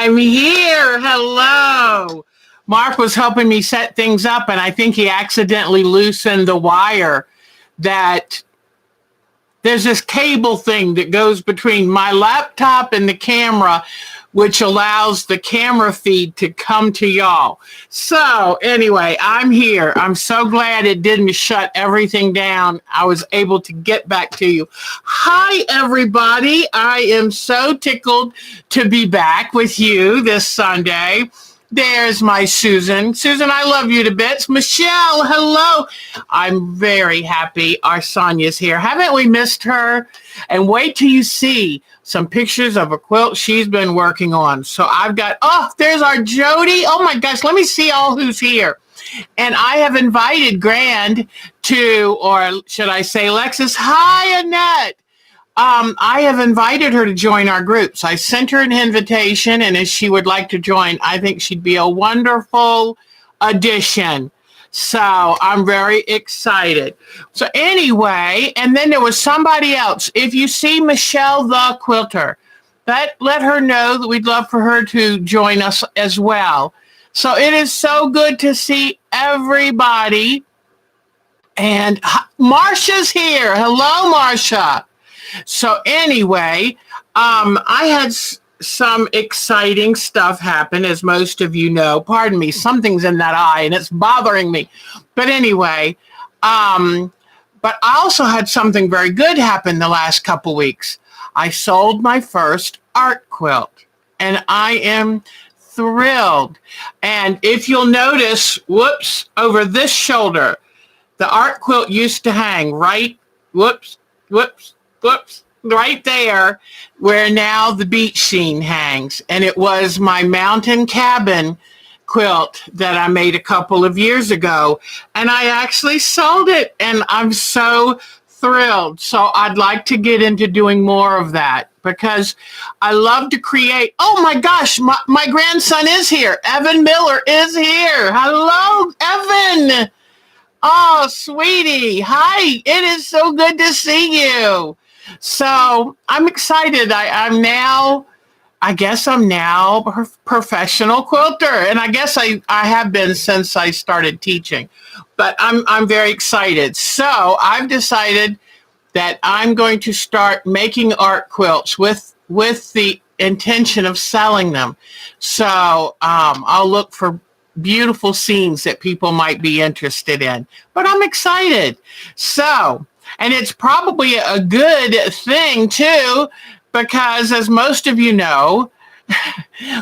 I'm here. Hello. Mark was helping me set things up, and I think he accidentally loosened the wire that there's this cable thing that goes between my laptop and the camera, which allows the camera feed to come to y'all. So anyway, I'm here. I'm so glad it didn't shut everything down. I was able to get back to you. Hi, everybody. I am so tickled to be back with you this Sunday. There's my Susan. Susan, I love you to bits. Michelle, hello. I'm very happy our Sonia's here. Haven't we missed her? And wait till you see some pictures of a quilt she's been working on. So I've got, there's our Jody. Oh my gosh, let me see all who's here. And I have invited Grand to, or should I say Lexus? Hi, Annette. I have invited her to join our groups. I sent her an invitation, and if she would like to join, I think she'd be a wonderful addition. So I'm very excited. So anyway, and then there was somebody else. If you see Michelle the Quilter, let her know that we'd love for her to join us as well. So it is so good to see everybody. And Marsha's here. Hello, Marsha. So anyway, I had some exciting stuff happen, as most of you know. Pardon me, something's in that eye and it's bothering me. But anyway, but I also had something very good happen the last couple weeks. I sold my first art quilt, and I am thrilled. And if you'll notice, over this shoulder, the art quilt used to hang right there where now the beach scene hangs. And it was my mountain cabin quilt that I made a couple of years ago. And I actually sold it, and I'm so thrilled. So I'd like to get into doing more of that because I love to create. Oh my gosh, my grandson is here. Evan Miller is here. Hello, Evan. Oh, sweetie. Hi. It is so good to see you. So I'm excited. I guess I'm now a professional quilter, and I guess I have been since I started teaching, but I'm very excited. So I've decided that I'm going to start making art quilts with the intention of selling them. So I'll look for beautiful scenes that people might be interested in, but I'm excited. So, and it's probably a good thing too, because as most of you know,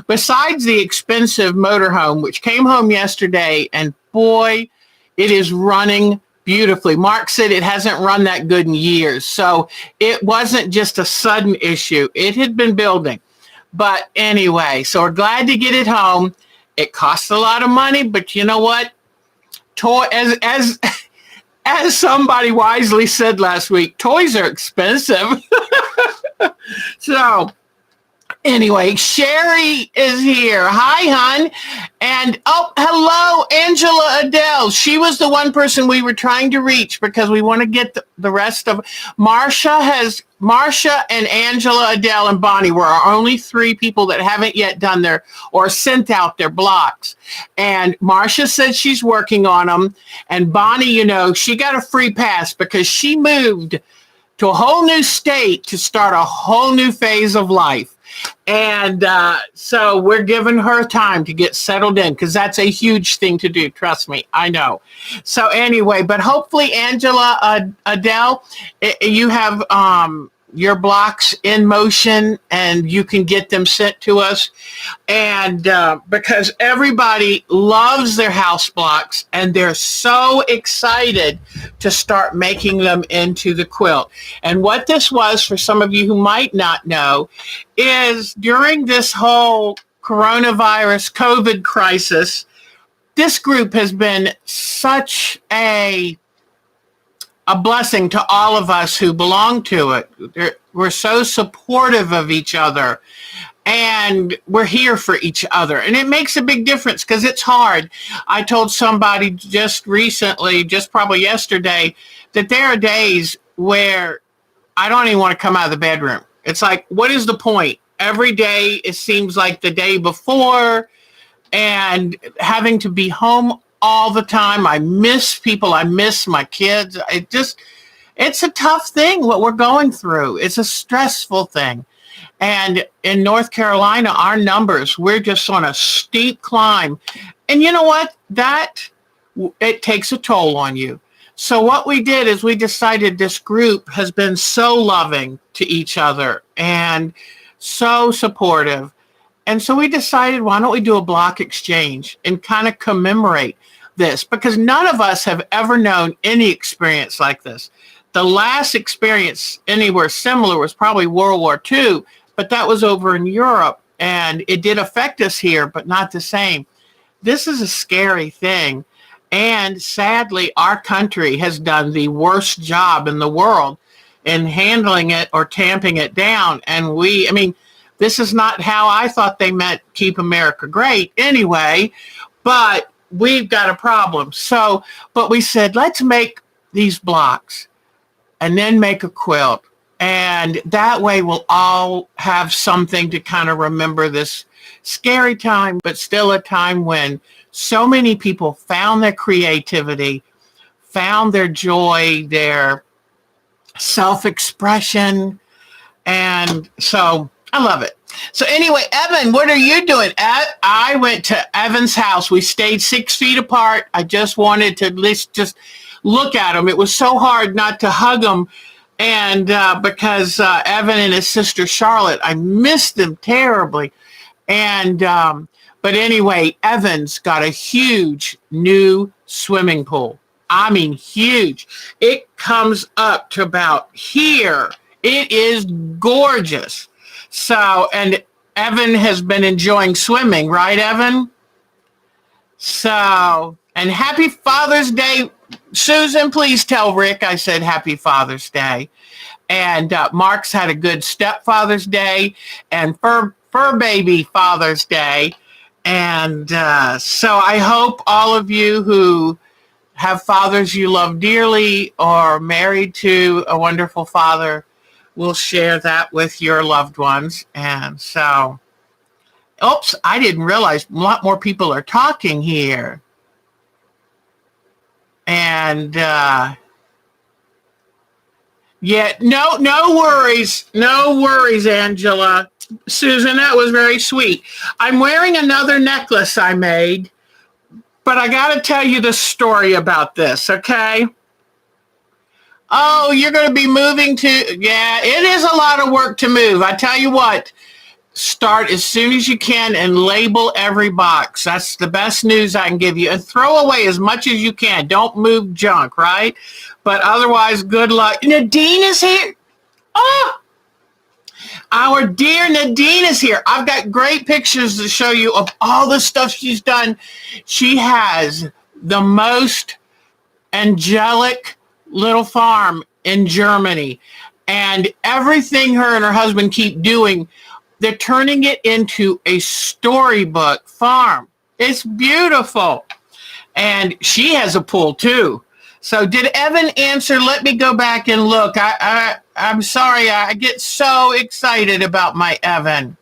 besides the expensive motorhome, which came home yesterday, and boy, it is running beautifully. Mark said it hasn't run that good in years. So it wasn't just a sudden issue. It had been building. But anyway, so we're glad to get it home. It costs a lot of money, but you know what? As somebody wisely said last week, toys are expensive. So anyway, Sherry is here. Hi, hon. And hello, Angela Adele. She was the one person we were trying to reach because we want to get the rest of Marsha and Angela, Adele, and Bonnie were our only three people that haven't yet done or sent out their blocks. And Marsha said she's working on them. And Bonnie, she got a free pass because she moved to a whole new state to start a whole new phase of life. And so we're giving her time to get settled in because that's a huge thing to do. Trust me, I know. So anyway, but hopefully, Angela, Adele, you have your blocks in motion and you can get them sent to us. And because everybody loves their house blocks and they're so excited to start making them into the quilt. And what this was, for some of you who might not know, is during this whole coronavirus COVID crisis, this group has been such a blessing to all of us who belong to it. We're so supportive of each other, and we're here for each other. And it makes a big difference because it's hard. I told somebody just recently, just probably yesterday, that there are days where I don't even want to come out of the bedroom. It's like, what is the point? every day it seems like the day before, and having to be home all the time. I miss people. I miss my kids. It's a tough thing what we're going through. It's a stressful thing. And in North Carolina, our numbers, we're just on a steep climb. And you know what? It takes a toll on you. So what we did is we decided this group has been so loving to each other and so supportive. And so we decided, why don't we do a block exchange and kind of commemorate this? Because none of us have ever known any experience like this. The last experience anywhere similar was probably World War II, but that was over in Europe, and it did affect us here, but not the same. This is a scary thing. And sadly, our country has done the worst job in the world in handling it or tamping it down. And this is not how I thought they meant keep America great anyway, but we've got a problem. So, but we said, let's make these blocks and then make a quilt. And that way we'll all have something to kind of remember this scary time, but still a time when so many people found their creativity, found their joy, their self-expression. And so I love it. So anyway, Evan, what are you doing? I went to Evan's house. We stayed 6 feet apart. I just wanted to at least just look at him. It was so hard not to hug him. And because Evan and his sister Charlotte, I missed them terribly. And but anyway, Evan's got a huge new swimming pool. I mean, huge. It comes up to about here. It is gorgeous. So, and Evan has been enjoying swimming, right, Evan? So, and happy Father's Day. Susan, please tell Rick I said happy Father's Day. And Mark's had a good stepfather's day and fur baby Father's Day. And so I hope all of you who have fathers you love dearly or married to a wonderful father will share that with your loved ones. And so, oops, I didn't realize a lot more people are talking here. And yeah, no worries. No worries, Angela. Susan, that was very sweet. I'm wearing another necklace I made, but I got to tell you the story about this, okay? Oh, you're going to be moving yeah, it is a lot of work to move. I tell you what, start as soon as you can and label every box. That's the best news I can give you. And throw away as much as you can. Don't move junk, right? But otherwise, good luck. Nadine is here. Oh, our dear Nadine is here. I've got great pictures to show you of all the stuff she's done. She has the most angelic little farm in Germany. And everything her and her husband keep doing, they're turning it into a storybook farm. It's beautiful. And she has a pool too. So did Evan answer? Let me go back and look. I'm sorry. I get so excited about my Evan.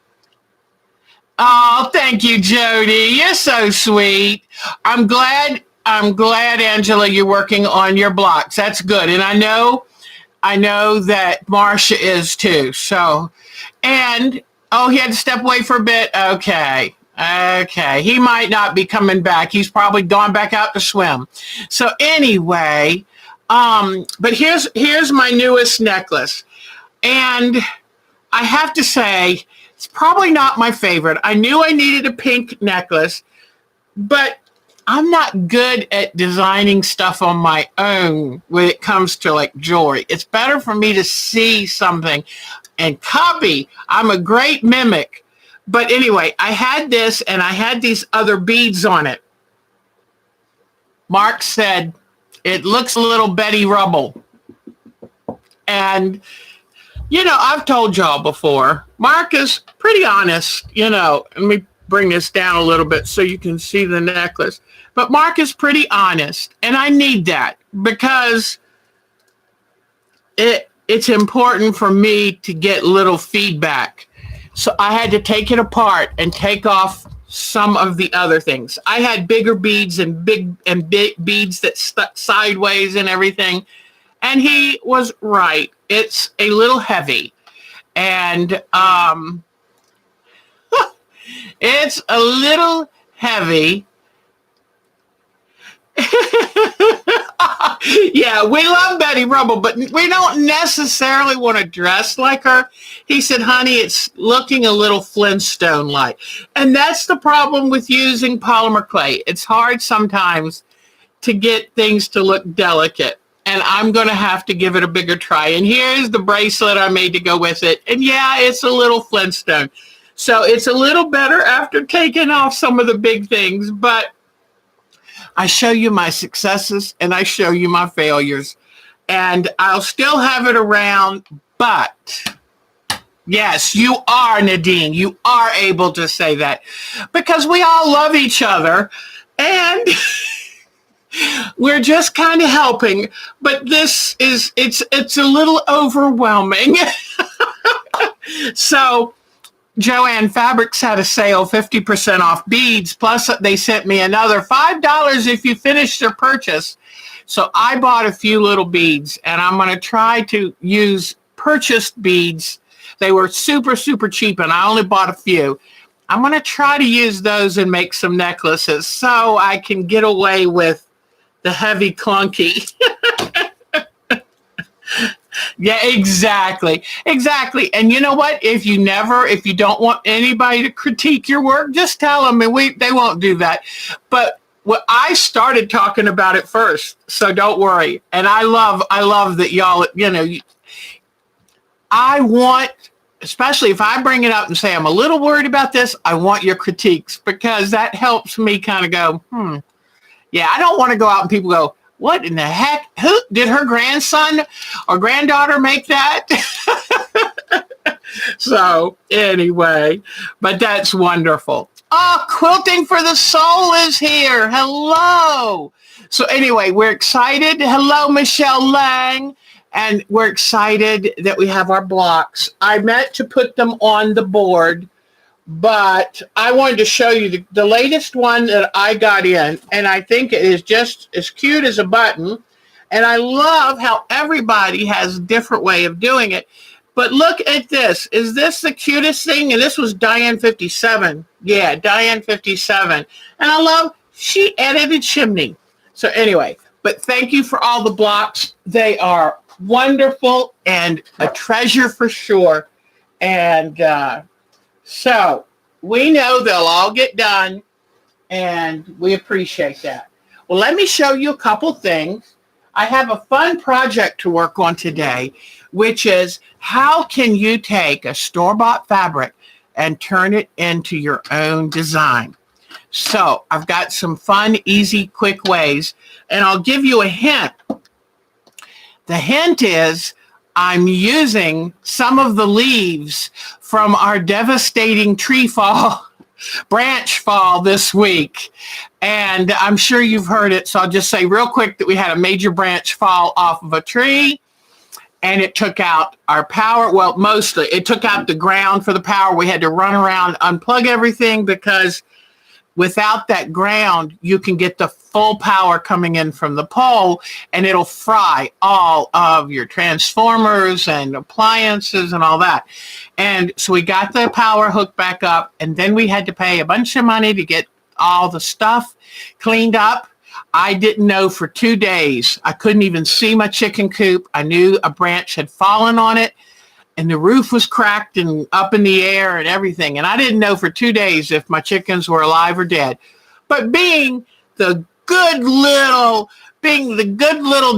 Oh, thank you, Jody. You're so sweet. I'm glad, Angela, you're working on your blocks. That's good. And I know that Marcia is too. So, and, oh, he had to step away for a bit. Okay. He might not be coming back. He's probably gone back out to swim. So anyway, but here's my newest necklace. And I have to say, it's probably not my favorite. I knew I needed a pink necklace, but I'm not good at designing stuff on my own when it comes to like jewelry. It's better for me to see something and copy. I'm a great mimic. But anyway, I had this and I had these other beads on it. Mark said, it looks a little Betty Rubble. And, I've told y'all before, Mark is pretty honest, Let me bring this down a little bit so you can see the necklace. But Mark is pretty honest. And I need that because it's important for me to get little feedback. So I had to take it apart and take off some of the other things. I had bigger beads and big beads that stuck sideways and everything. And he was right. It's a little heavy. And it's a little heavy. Yeah, we love Betty Rubble, but we don't necessarily want to dress like her. He said, honey, it's looking a little Flintstone-like. And that's the problem with using polymer clay. It's hard sometimes to get things to look delicate. And I'm going to have to give it a bigger try. And here's the bracelet I made to go with it. And yeah, it's a little Flintstone. So it's a little better after taking off some of the big things, but I show you my successes and I show you my failures, and I'll still have it around. But yes, you are, Nadine. You are able to say that because we all love each other and we're just kind of helping. But this is, it's a little overwhelming. So Joanne Fabrics had a sale, 50% off beads, plus they sent me another $5 if you finish their purchase. So I bought a few little beads, and I'm going to try to use purchased beads. They were super, super cheap, and I only bought a few. I'm going to try to use those and make some necklaces so I can get away with the heavy clunky. Yeah, exactly. And you know what? If you don't want anybody to critique your work, just tell them, and they won't do that. But I started talking about it first, so don't worry. And I love that y'all, I want, especially if I bring it up and say, I'm a little worried about this, I want your critiques, because that helps me kind of go, yeah, I don't want to go out and people go, what in the heck? Who did her grandson or granddaughter make that? So anyway, but that's wonderful. Oh, Quilting for the Soul is here. Hello. So anyway, we're excited. Hello, Michelle Lang. And we're excited that we have our blocks. I meant to put them on the board, but I wanted to show you the latest one that I got in, and I think it is just as cute as a button. And I love how everybody has a different way of doing it. But look at this. Is this the cutest thing? And this was Diane 57. Yeah, Diane 57. And I love, she edited Chimney. So anyway, but thank you for all the blocks. They are wonderful and a treasure for sure. And so we know they'll all get done, and we appreciate that. Well, let me show you a couple things. I have a fun project to work on today, which is how can you take a store-bought fabric and turn it into your own design? So I've got some fun, easy, quick ways, and I'll give you a hint. The hint is I'm using some of the leaves from our devastating branch fall this week. And I'm sure you've heard it, so I'll just say real quick that we had a major branch fall off of a tree, and it took out our power. Well, mostly. It took out the ground for the power. We had to run around, unplug everything, because without that ground, you can get the full power coming in from the pole, and it'll fry all of your transformers and appliances and all that. And so we got the power hooked back up, and then we had to pay a bunch of money to get all the stuff cleaned up. I didn't know for 2 days. I couldn't even see my chicken coop. I knew a branch had fallen on it, and the roof was cracked and up in the air and everything. And I didn't know for 2 days if my chickens were alive or dead. But being the good little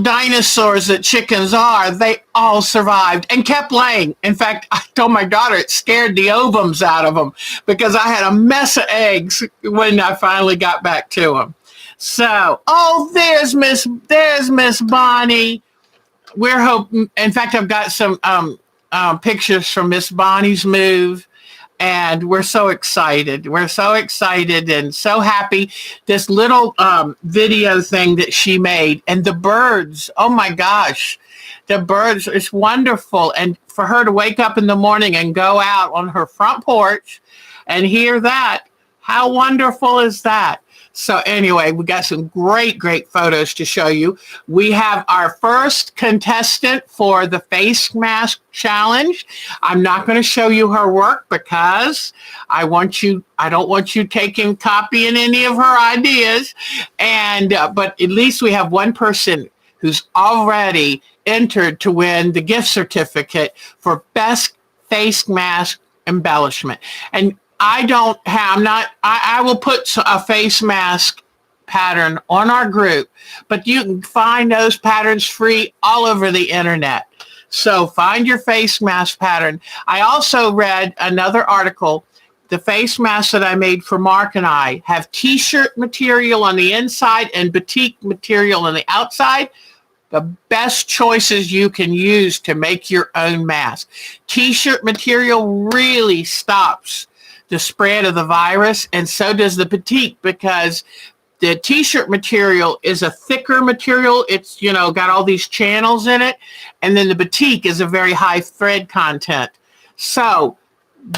dinosaurs that chickens are, they all survived and kept laying. In fact, I told my daughter it scared the ovums out of them, because I had a mess of eggs when I finally got back to them. So, there's Miss Bonnie. We're hoping, in fact, I've got some pictures from Miss Bonnie's move, and we're so excited. We're so excited and so happy. This little video thing that she made, and the birds, oh my gosh, the birds. It's wonderful. And for her to wake up in the morning and go out on her front porch and hear that, how wonderful is that? So anyway, we got some great photos to show you. We have our first contestant for the face mask challenge. I'm not going to show you her work because I don't want you copying any of her ideas. And but at least we have one person who's already entered to win the gift certificate for best face mask embellishment. And I will put a face mask pattern on our group, but you can find those patterns free all over the internet. So find your face mask pattern. I also read another article. The face masks that I made for Mark and I have t-shirt material on the inside and batik material on the outside. The best choices you can use to make your own mask. T-shirt material really stops the spread of the virus, and so does the batik, because the t-shirt material is a thicker material. It's, got all these channels in it, and then the batik is a very high thread content. So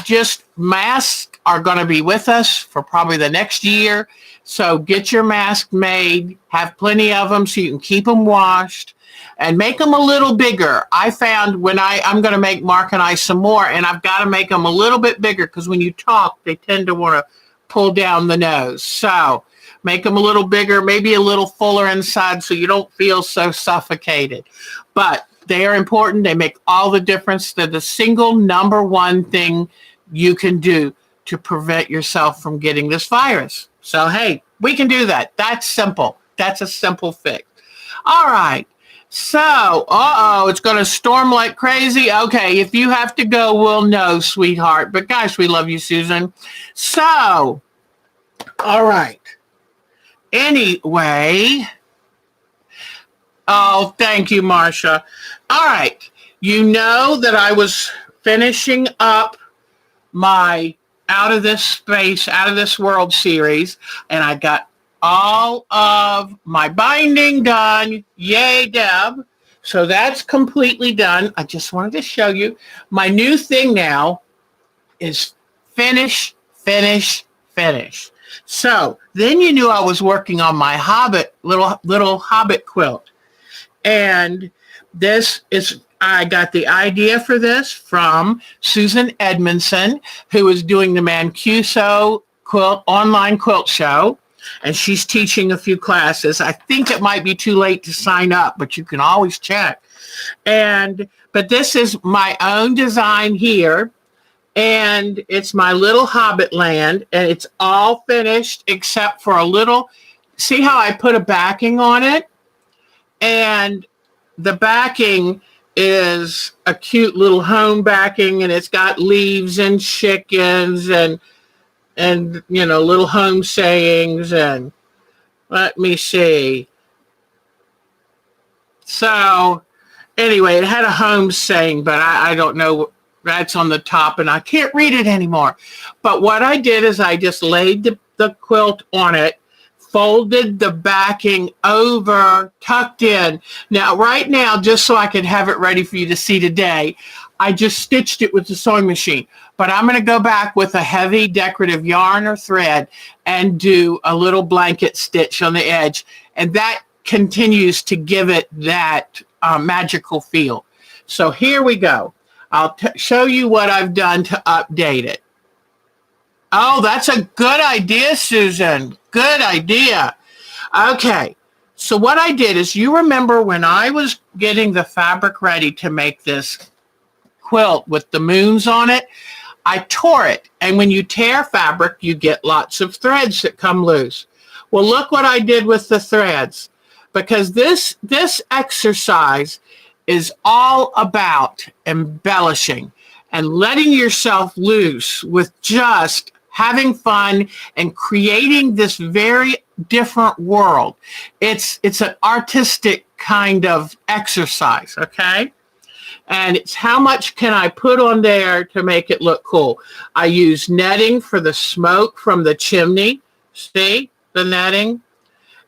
just masks are going to be with us for probably the next year. So get your mask made, have plenty of them so you can keep them washed, and make them a little bigger. I found when I'm going to make Mark and I some more, and I've got to make them a little bit bigger because when you talk, they tend to want to pull down the nose. So make them a little bigger, maybe a little fuller inside so you don't feel so suffocated. But they are important. They make all the difference. They're the single number one thing you can do to prevent yourself from getting this virus. So, hey, we can do that. That's simple. That's a simple fix. All right. So, it's going to storm like crazy. Okay, if you have to go, we'll know, sweetheart. But gosh, we love you, Susan. So, all right. Anyway. Oh, thank you, Marcia. All right. You know that I was finishing up my Out of This Space, Out of This World series, and I got all of my binding done. Yay, Deb. So that's completely done. I just wanted to show you. My new thing now is finish. So then you knew I was working on my little Hobbit quilt. And I got the idea for this from Susan Edmondson, who is doing the Mancuso online quilt show. And she's teaching a few classes. I think it might be too late to sign up, but you can always check. But this is my own design here. And it's my little Hobbit land. And it's all finished except for a little. See how I put a backing on it? And the backing is a cute little home backing. And it's got leaves and chickens and little home sayings, and let me see. So anyway, it had a home saying, but I don't know. That's on the top and I can't read it anymore. But what I did is I just laid the quilt on it, folded the backing over, tucked in. Now, right now, just so I could have it ready for you to see today, I just stitched it with the sewing machine. But I'm going to go back with a heavy decorative yarn or thread and do a little blanket stitch on the edge. And that continues to give it that magical feel. So here we go. I'll show you what I've done to update it. Oh, that's a good idea, Susan. Good idea. Okay. So what I did is, you remember when I was getting the fabric ready to make this quilt with the moons on it, I tore it. And when you tear fabric, you get lots of threads that come loose. Well, look what I did with the threads, because this exercise is all about embellishing and letting yourself loose with just having fun and creating this very different world. It's an artistic kind of exercise, okay? And it's how much can I put on there to make it look cool. I use netting for the smoke from the chimney. See the netting?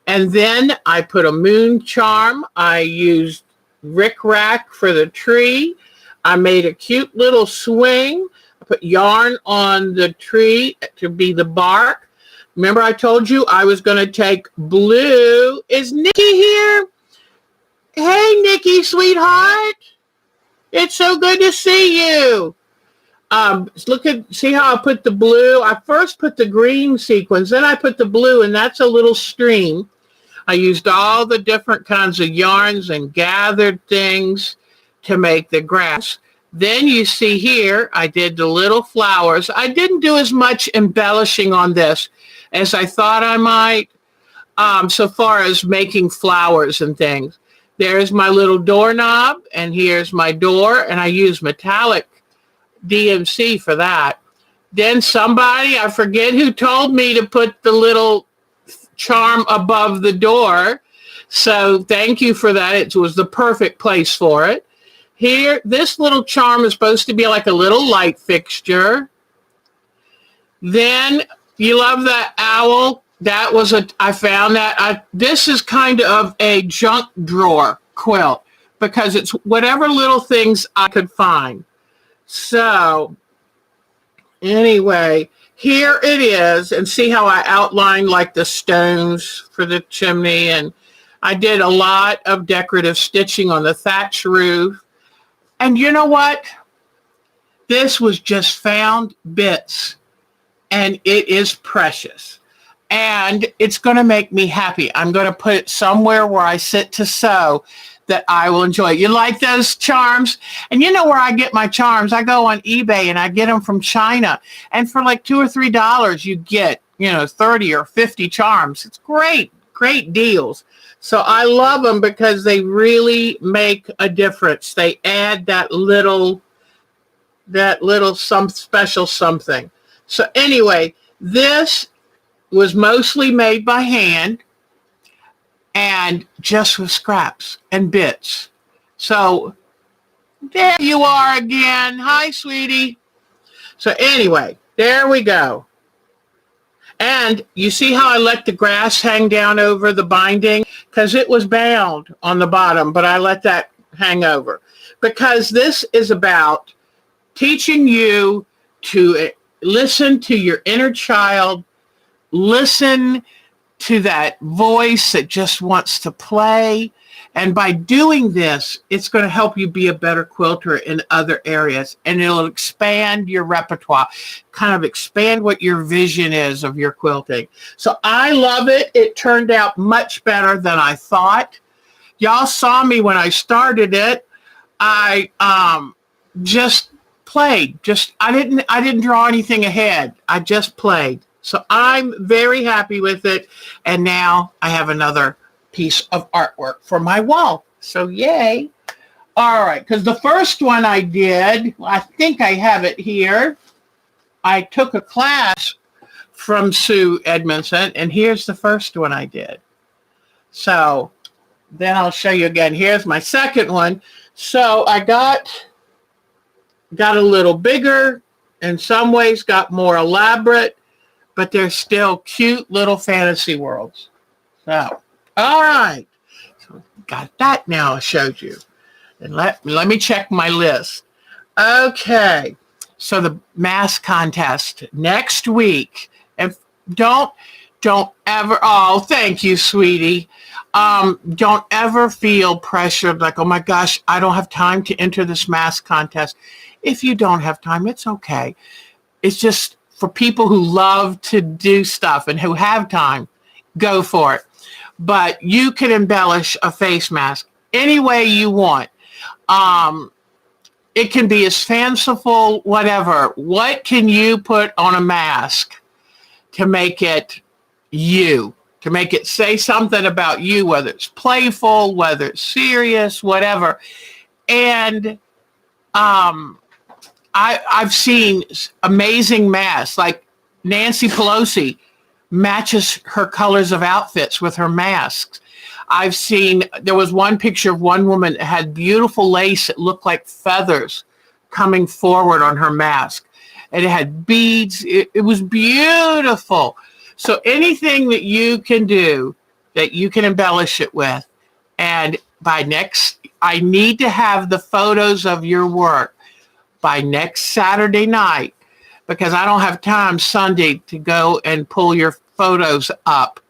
And then I put a moon charm. I used rickrack for the tree. I made a cute little swing. I put yarn on the tree to be the bark. Remember I told you I was going to take blue. Is Nikki here? Hey, Nikki, sweetheart. It's so good to see you. See how I put the blue? I first put the green sequins, then I put the blue, and that's a little stream. I used all the different kinds of yarns and gathered things to make the grass. Then you see here, I did the little flowers. I didn't do as much embellishing on this as I thought I might, so far as making flowers and things. There's my little doorknob, and here's my door, and I use metallic DMC for that. Then somebody, I forget who, told me to put the little charm above the door. So thank you for that. It was the perfect place for it. Here, this little charm is supposed to be like a little light fixture. Then you love that owl. That was I found that. This is kind of a junk drawer quilt because it's whatever little things I could find. So anyway, here it is. And see how I outlined like the stones for the chimney. And I did a lot of decorative stitching on the thatch roof. And you know what? This was just found bits. And it is precious. And it's going to make me happy. I'm going to put it somewhere where I sit to sew that I will enjoy. You like those charms? And you know where I get my charms? I go on eBay and I get them from China. And for like $2 or $3, you get, 30 or 50 charms. It's great, great deals. So I love them because they really make a difference. They add that little some special something. So anyway, this was mostly made by hand and just with scraps and bits. So there you are again. Hi, sweetie. So anyway, there we go. And you see how I let the grass hang down over the binding? Because it was bound on the bottom, but I let that hang over. Because this is about teaching you to listen to your inner child, listen to that voice that just wants to play. And by doing this, it's going to help you be a better quilter in other areas. And it'll expand your repertoire, kind of expand what your vision is of your quilting. So I love it. It turned out much better than I thought. Y'all saw me when I started it. I just played. I didn't draw anything ahead. I just played. So I'm very happy with it. And now I have another piece of artwork for my wall. So yay. All right. Because the first one I did, I think I have it here. I took a class from Sue Edmondson. And here's the first one I did. So then I'll show you again. Here's my second one. So I got a little bigger, in some ways got more elaborate, but they're still cute little fantasy worlds. So, all right. So got that now I showed you. And let me check my list. Okay. So the mask contest next week. And don't ever, oh, thank you, sweetie. Don't ever feel pressured like, oh my gosh, I don't have time to enter this mask contest. If you don't have time, it's okay. It's just for people who love to do stuff and who have time, go for it. But you can embellish a face mask any way you want. It can be as fanciful, whatever. What can you put on a mask to make it you? To make it say something about you, whether it's playful, whether it's serious, whatever. And I've seen amazing masks, like Nancy Pelosi matches her colors of outfits with her masks. I've seen, there was one picture of one woman that had beautiful lace that looked like feathers coming forward on her mask. And it had beads. It was beautiful. So anything that you can do, that you can embellish it with, and I need to have the photos of your work by next Saturday night, because I don't have time Sunday to go and pull your photos up.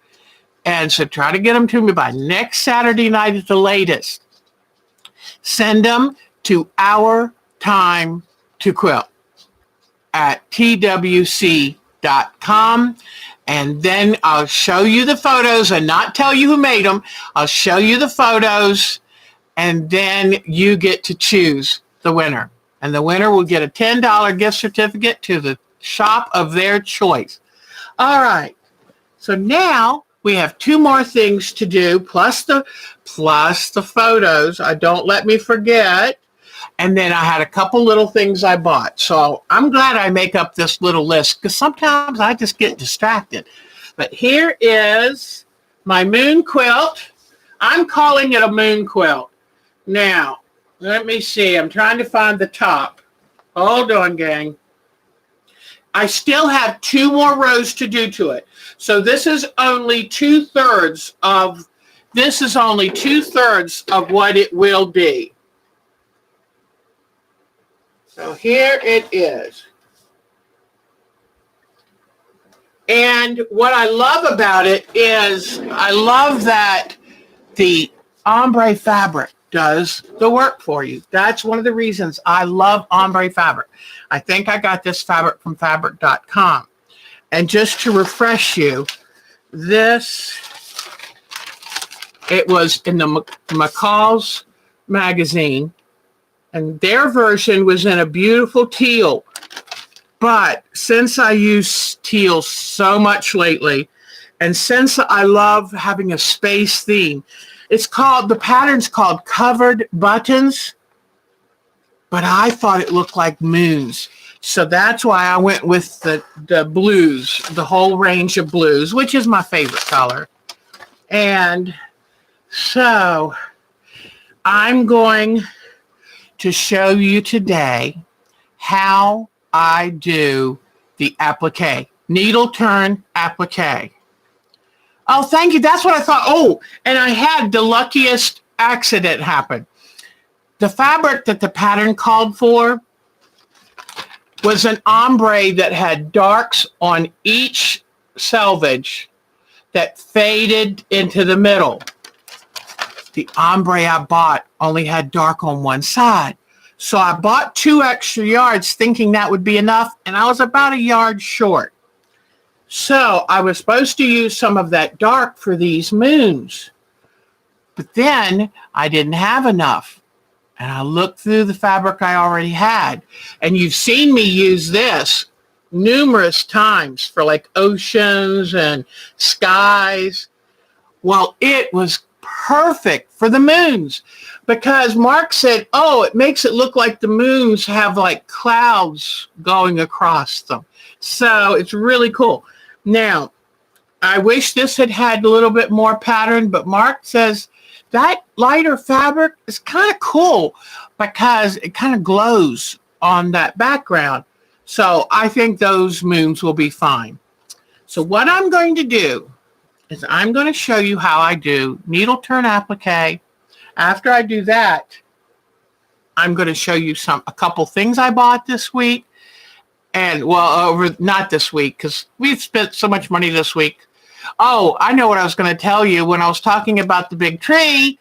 And so try to get them to me by next Saturday night at the latest. Send them to Our Time to Quilt at twc.com. And then I'll show you the photos and not tell you who made them. I'll show you the photos, and then you get to choose the winner. And the winner will get a $10 gift certificate to the shop of their choice. All right. So now we have 2 more things to do, plus the photos. Don't let me forget. And then I had a couple little things I bought. So I'm glad I make up this little list, because sometimes I just get distracted. But here is my moon quilt. I'm calling it a moon quilt. Now, let me see. I'm trying to find the top. Hold on, gang. I still have 2 more rows to do to it. So this is only 2/3 of what it will be. So here it is. And what I love about it is I love that the ombre fabric does the work for you. That's one of the reasons I love ombre fabric. I think I got this fabric from fabric.com. And just to refresh you, it was in the McCall's magazine, and their version was in a beautiful teal. But since I use teal so much lately, and since I love having a space theme, the pattern's called Covered Buttons, but I thought it looked like moons. So that's why I went with the blues, the whole range of blues, which is my favorite color. And so I'm going to show you today how I do the applique, needle turn applique. Oh, thank you. That's what I thought. Oh, and I had the luckiest accident happen. The fabric that the pattern called for was an ombre that had darks on each selvage that faded into the middle. The ombre I bought only had dark on one side. So I bought 2 extra yards thinking that would be enough, and I was about a yard short. So I was supposed to use some of that dark for these moons. But then I didn't have enough. And I looked through the fabric I already had. And you've seen me use this numerous times for like oceans and skies. Well, it was perfect for the moons, because Mark said, oh, it makes it look like the moons have like clouds going across them. So it's really cool. Now, I wish this had a little bit more pattern, but Mark says that lighter fabric is kind of cool because it kind of glows on that background. So I think those moons will be fine. So what I'm going to do is I'm going to show you how I do needle turn applique. After I do that, I'm going to show you a couple things I bought this week. And, not this week, because we've spent so much money this week. Oh, I know what I was going to tell you when I was talking about the big tree.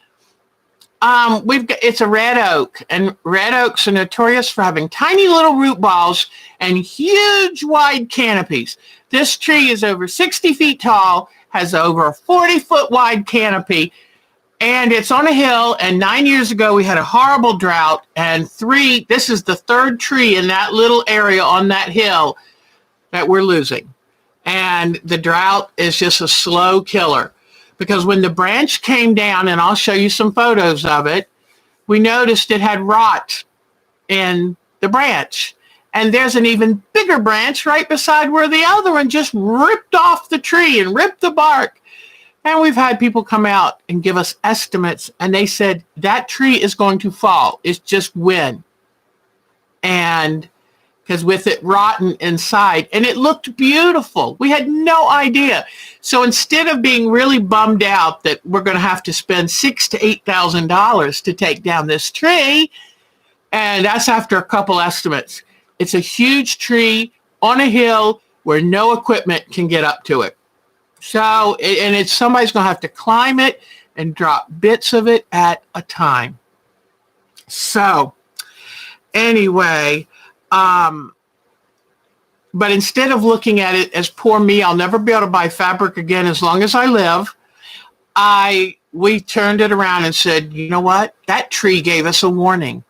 It's a red oak, and red oaks are notorious for having tiny little root balls and huge wide canopies. This tree is over 60 feet tall, has over a 40-foot wide canopy, and it's on a hill. And 9 years ago, we had a horrible drought, and this is the 3rd tree in that little area on that hill that we're losing. And the drought is just a slow killer, because when the branch came down, and I'll show you some photos of it, we noticed it had rot in the branch. And there's an even bigger branch right beside where the other one just ripped off the tree and ripped the bark. And we've had people come out and give us estimates, and they said that tree is going to fall. It's just when. And because with it rotten inside, and it looked beautiful. We had no idea. So instead of being really bummed out that we're going to have to spend $6,000 to $8,000 to take down this tree, and that's after a couple estimates, it's a huge tree on a hill where no equipment can get up to it. So, and it's somebody's going to have to climb it and drop bits of it at a time. So, anyway, but instead of looking at it as poor me, I'll never be able to buy fabric again as long as I live, we turned it around and said, you know what? That tree gave us a warning.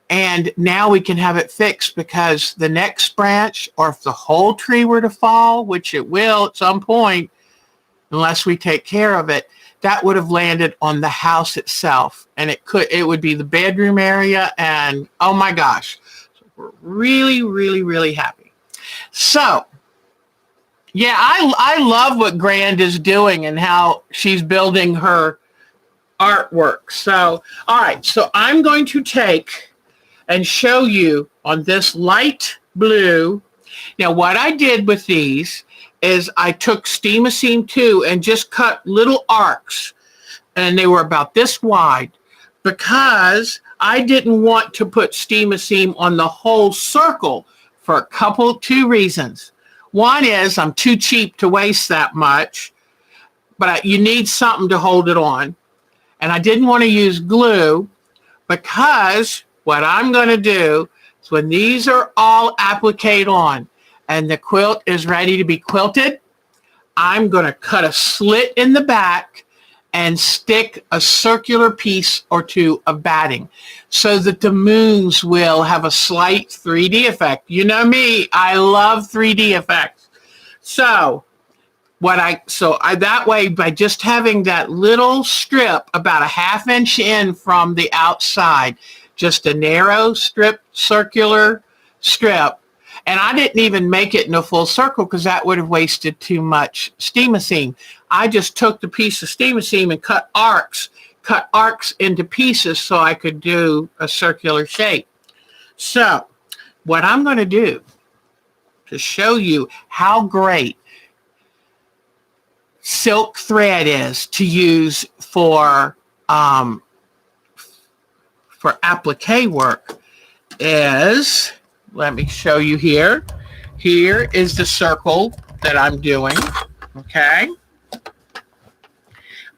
And now we can have it fixed, because the next branch, or if the whole tree were to fall, which it will at some point, unless we take care of it, that would have landed on the house itself. And it would be the bedroom area. And oh my gosh, so we're really, really, really happy. So, yeah, I love what Grand is doing and how she's building her artwork. So, all right, so I'm going to take and show you on this light blue. Now, what I did with these is I took Steam-A-Seam 2 and just cut little arcs, and they were about this wide, because I didn't want to put Steam-A-Seam on the whole circle for two reasons. One is I'm too cheap to waste that much, but you need something to hold it on. And I didn't want to use glue, because what I'm going to do is when these are all appliqued on and the quilt is ready to be quilted, I'm going to cut a slit in the back and stick a circular piece or two of batting so that the moons will have a slight 3D effect. You know me, I love 3D effects. So that way, by just having that little strip about a ½ inch in from the outside, just a narrow strip, circular strip, and I didn't even make it in a full circle because that would have wasted too much Steam-A-Seam. I just took the piece of Steam-A-Seam and cut arcs into pieces so I could do a circular shape. So what I'm going to do to show you how great silk thread is to use for applique work is, let me show you here. Here is the circle that I'm doing, okay?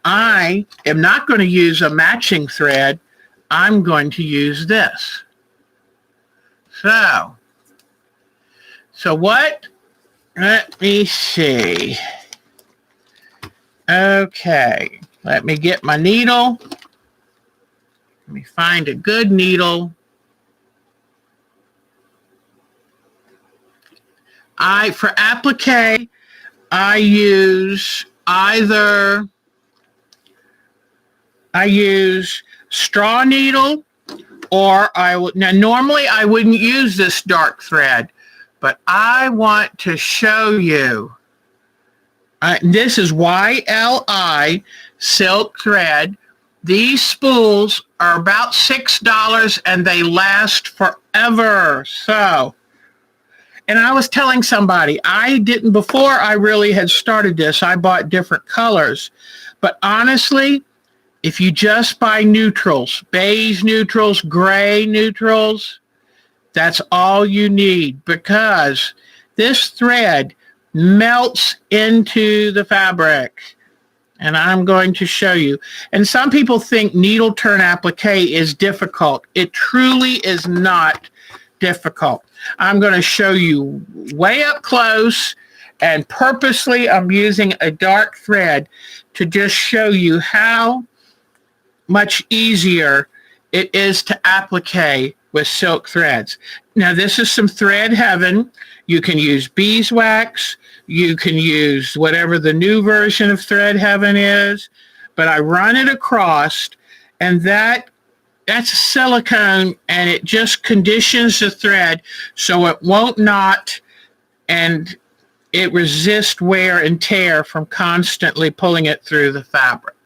I am not going to use a matching thread. I'm going to use this. So what? Let me see. Okay, let me get my needle. Let me find a good needle. For applique, I use straw needle, or now normally I wouldn't use this dark thread, but I want to show you. This is YLI silk thread. These spools are about $6 and they last forever. So, and I was telling somebody, before I really had started this, I bought different colors. But honestly, if you just buy neutrals, beige neutrals, gray neutrals, that's all you need, because this thread melts into the fabric. And I'm going to show you. And some people think needle turn applique is difficult. It truly is not difficult. I'm going to show you way up close, and purposely I'm using a dark thread to just show you how much easier it is to applique with silk threads. Now, this is some thread heaven. You can use beeswax. You can use whatever the new version of thread heaven is. But I run it across, and that's silicone, and it just conditions the thread so it won't knot, and it resists wear and tear from constantly pulling it through the fabric.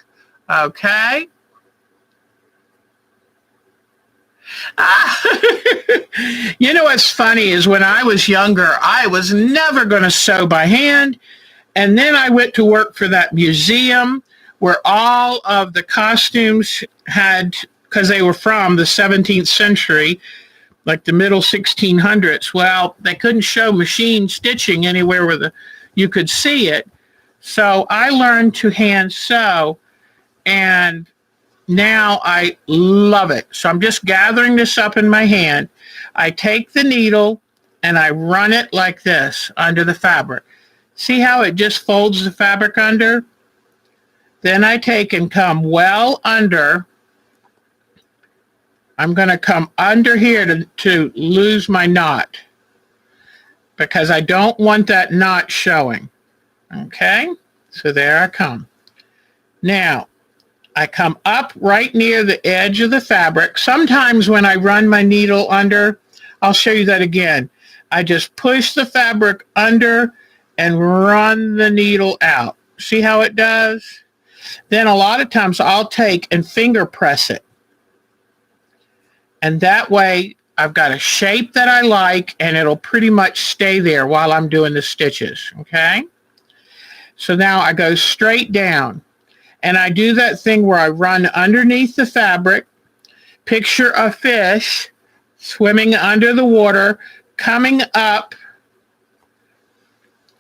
Okay? You know what's funny is when I was younger, I was never going to sew by hand. And then I went to work for that museum where all of the costumes had, because they were from the 17th century, like the middle 1600s. Well, they couldn't show machine stitching anywhere where you could see it. So I learned to hand sew, and now I love it. So I'm just gathering this up in my hand. I take the needle and I run it like this under the fabric. See how it just folds the fabric under? Then I take and come well under. I'm going to come under here to lose my knot because I don't want that knot showing. Okay, so there I come. Now, I come up right near the edge of the fabric. Sometimes when I run my needle under, I'll show you that again. I just push the fabric under and run the needle out. See how it does? Then a lot of times I'll take and finger press it. And that way I've got a shape that I like, and it'll pretty much stay there while I'm doing the stitches, okay? So now I go straight down, and I do that thing where I run underneath the fabric, picture a fish swimming under the water, coming up.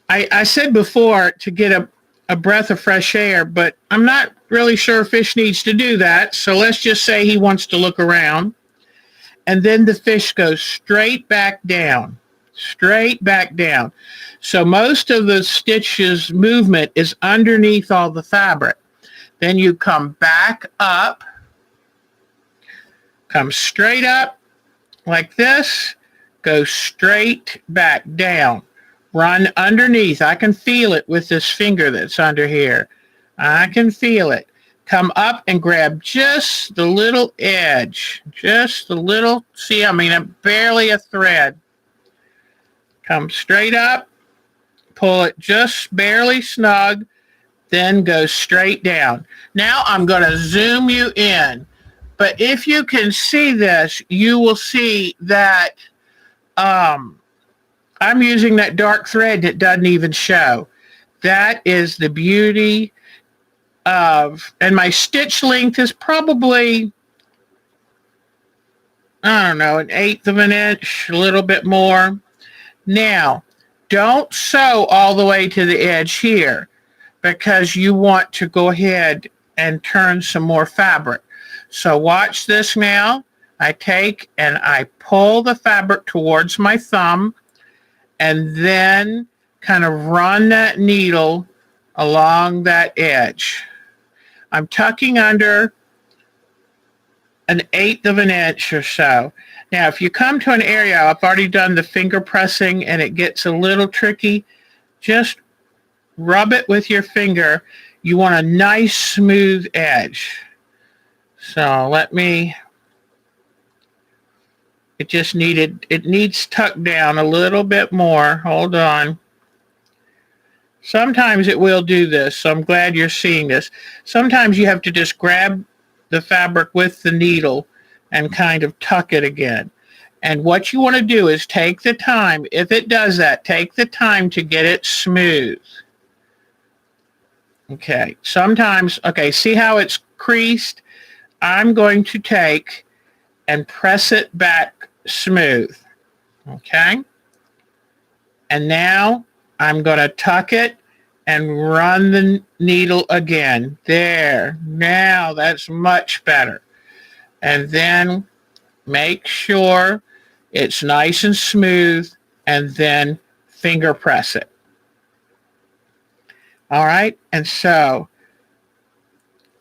I said before to get a breath of fresh air, but I'm not really sure a fish needs to do that, so let's just say he wants to look around. And then the fish goes straight back down, straight back down. So most of the stitches movement is underneath all the fabric. Then you come back up, come straight up like this, go straight back down, run underneath. I can feel it with this finger that's under here. I can feel it. Come up and grab just the little edge, just the little, see, I mean, barely a thread. Come straight up, pull it just barely snug, then go straight down. Now I'm going to zoom you in, but if you can see this, you will see that I'm using that dark thread that doesn't even show. That is the beauty of, and my stitch length is probably, I don't know, 1/8 of an inch, a little bit more. Now, don't sew all the way to the edge here because you want to go ahead and turn some more fabric. So watch this now. I take and I pull the fabric towards my thumb and then kind of run that needle along that edge. I'm tucking under 1/8 of an inch or so. Now, if you come to an area, I've already done the finger pressing and it gets a little tricky, just rub it with your finger. You want a nice smooth edge. So it needs tucked down a little bit more. Hold on. Sometimes it will do this, so I'm glad you're seeing this. Sometimes you have to just grab the fabric with the needle and kind of tuck it again. And what you want to do is take the time, if it does that, take the time to get it smooth. Okay, sometimes, okay, see how it's creased? I'm going to take and press it back smooth, okay? And now I'm going to tuck it and run the needle again. There. Now that's much better. And then make sure it's nice and smooth and then finger press it. All right. And so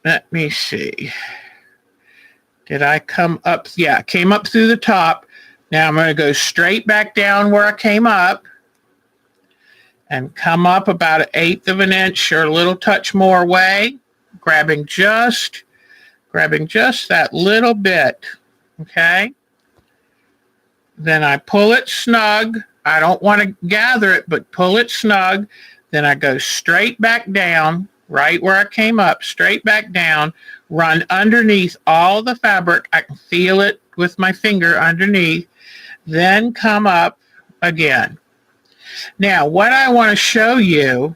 let me see. Did I come up? Yeah, I came up through the top. Now I'm going to go straight back down where I came up and come up about 1/8 of an inch or a little touch more away, grabbing just that little bit, okay? Then I pull it snug. I don't want to gather it, but pull it snug. Then I go straight back down, right where I came up, straight back down, run underneath all the fabric. I can feel it with my finger underneath, then come up again. Now, what I want to show you,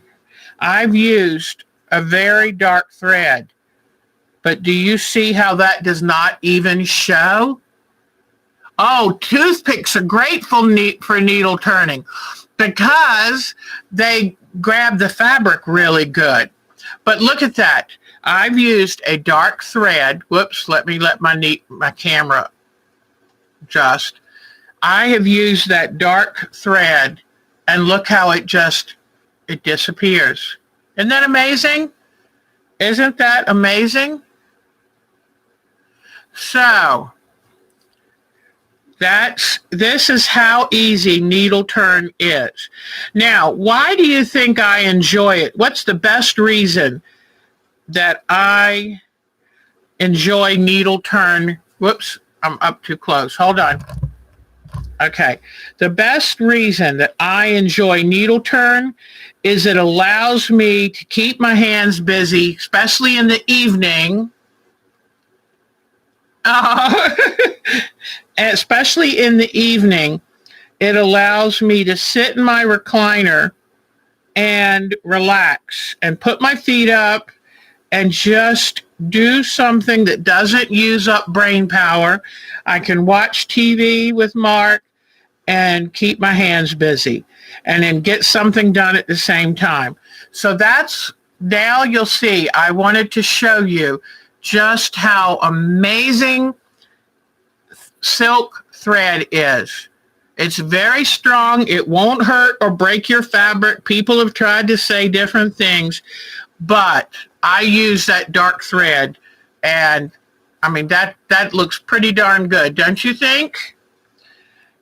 I've used a very dark thread, but do you see how that does not even show? Oh, toothpicks are great for needle turning because they grab the fabric really good. But look at that. I've used a dark thread. Whoops, let my camera adjust. I have used that dark thread, and look how it disappears. Isn't that amazing? Isn't that amazing? So, this is how easy needle turn is. Now, why do you think I enjoy it? What's the best reason that I enjoy needle turn? Whoops, I'm up too close. Hold on. Okay. The best reason that I enjoy needle turn is it allows me to keep my hands busy, especially in the evening. Especially in the evening, it allows me to sit in my recliner and relax and put my feet up and just do something that doesn't use up brain power. I can watch TV with Mark and keep my hands busy and then get something done at the same time. So now you'll see, I wanted to show you just how amazing silk thread is. It's very strong. It won't hurt or break your fabric. People have tried to say different things, but I use that dark thread, and I mean, that looks pretty darn good, don't you think?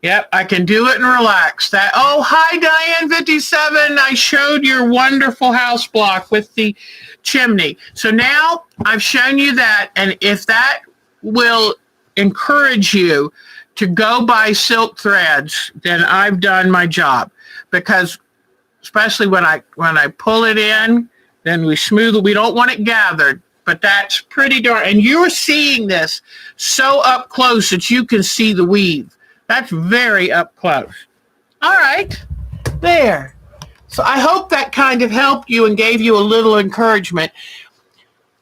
Yep, I can do it and relax. Hi, Diane 57. I showed your wonderful house block with the chimney. So now I've shown you that, and if that will encourage you to go buy silk threads, then I've done my job. Because especially when I pull it in, then we smooth it. We don't want it gathered, but that's pretty darn. And you're seeing this so up close that you can see the weave. That's very up close. All right, there. So I hope that kind of helped you and gave you a little encouragement.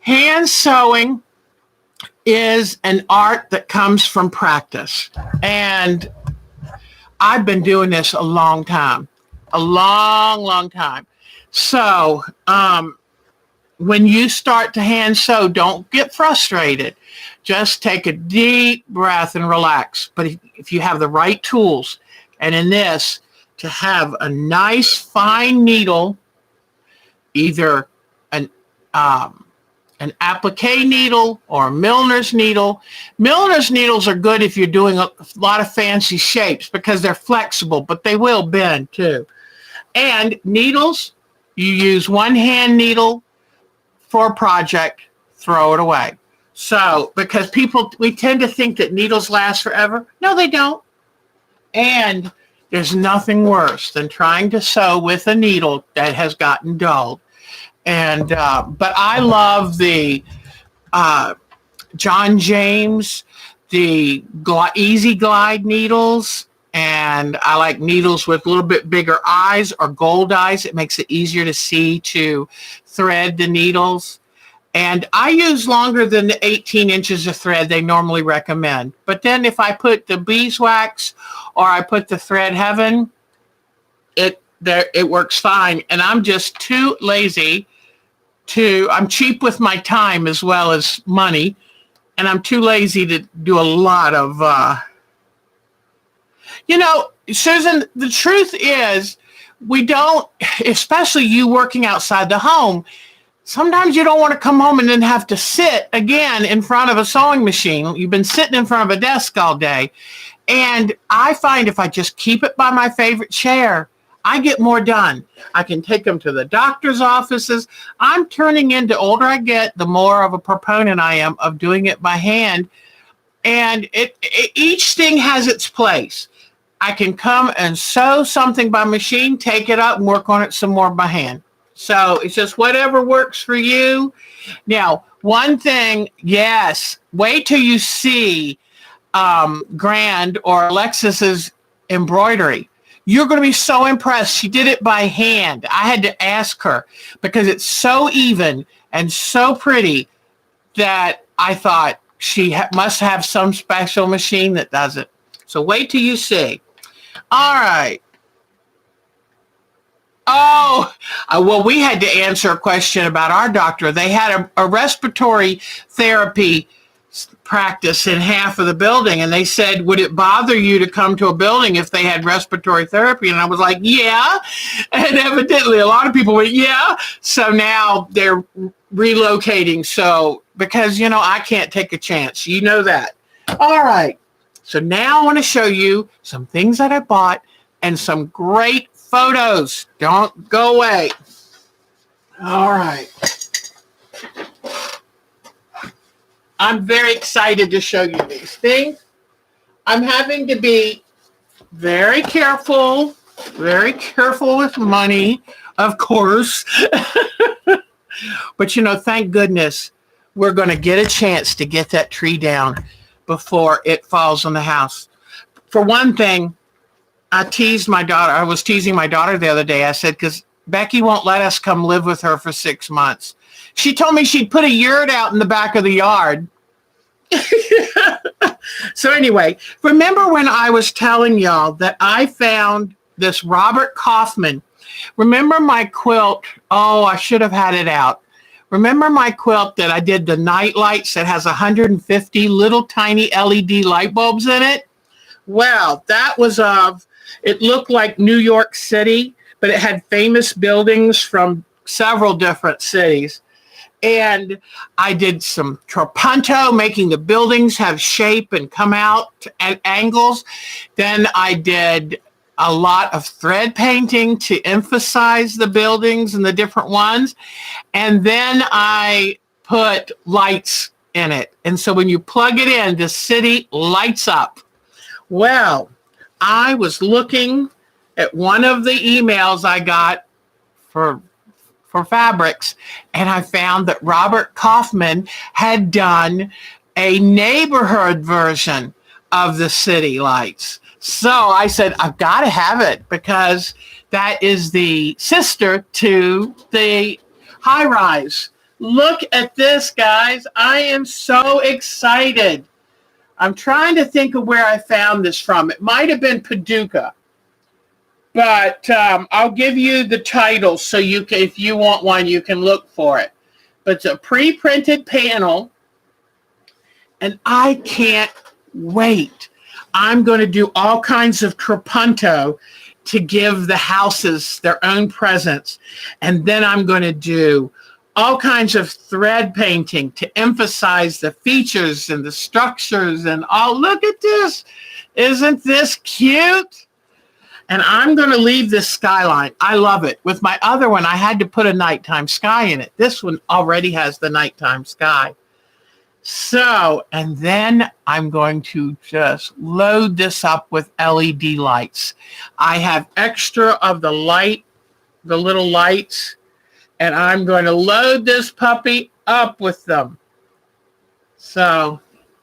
Hand sewing is an art that comes from practice. And I've been doing this a long time, a long, long time. So when you start to hand sew, don't get frustrated. Just take a deep breath and relax. But if you have the right tools, and in this, to have a nice fine needle, either an applique needle or a milliner's needle. Milliner's needles are good if you're doing a lot of fancy shapes because they're flexible, but they will bend too. And needles, you use one hand needle for a project, throw it away. So, because we tend to think that needles last forever. No, they don't. And there's nothing worse than trying to sew with a needle that has gotten dulled. And but I love the John James, the Easy Glide needles, and I like needles with a little bit bigger eyes or gold eyes. It makes it easier to see to thread the needles. And I use longer than the 18 inches of thread they normally recommend. But then if I put the beeswax or I put the thread heaven, it works fine. And I'm just too lazy I'm cheap with my time as well as money. And I'm too lazy to do a lot of, Susan, the truth is we don't, especially you working outside the home, sometimes you don't want to come home and then have to sit again in front of a sewing machine. You've been sitting in front of a desk all day. And I find if I just keep it by my favorite chair, I get more done. I can take them to the doctor's offices. I'm turning in, the older I get, the more of a proponent I am of doing it by hand. And each thing has its place. I can come and sew something by machine, take it up and work on it some more by hand. So it's just whatever works for you. Now, one thing, yes, wait till you see Grand or Alexis's embroidery. You're going to be so impressed. She did it by hand. I had to ask her because it's so even and so pretty that I thought she must have some special machine that does it. So wait till you see. All right. Oh, well, we had to answer a question about our doctor. They had a respiratory therapy practice in half of the building, and they said, would it bother you to come to a building if they had respiratory therapy? And I was like, yeah. And evidently a lot of people went, yeah. So now they're relocating. So because, you know, I can't take a chance. You know that. All right. So now I want to show you some things that I bought and some great photos. Don't go away. All right. I'm very excited to show you these things. I'm having to be very careful with money, of course. But, you know, thank goodness we're going to get a chance to get that tree down before it falls on the house. For one thing, I was teasing my daughter the other day. I said, because Becky won't let us come live with her for 6 months. She told me she'd put a yurt out in the back of the yard. So anyway, remember when I was telling y'all that I found this Robert Kaufman? Remember my quilt? Oh, I should have had it out. Remember my quilt that I did the night lights that has 150 little tiny LED light bulbs in it? Well, that was it looked like New York City, but it had famous buildings from several different cities. And I did some trapunto, making the buildings have shape and come out at angles. Then I did a lot of thread painting to emphasize the buildings and the different ones. And then I put lights in it. And so when you plug it in, the city lights up. Well, I was looking at one of the emails I got for fabrics, and I found that Robert Kaufman had done a neighborhood version of the city lights. So I said, I've got to have it because that is the sister to the high rise. Look at this, guys. I am so excited. I'm trying to think of where I found this from. It might have been Paducah. But I'll give you the title so you can, if you want one, you can look for it. But it's a pre-printed panel, and I can't wait. I'm going to do all kinds of trapunto to give the houses their own presence, and then I'm going to do all kinds of thread painting to emphasize the features and the structures and all. Look at this. Isn't this cute? And I'm going to leave this skyline. I love it. With my other one, I had to put a nighttime sky in it. This one already has the nighttime sky. So, and then I'm going to just load this up with LED lights. I have extra of the light, the little lights, and I'm going to load this puppy up with them. So,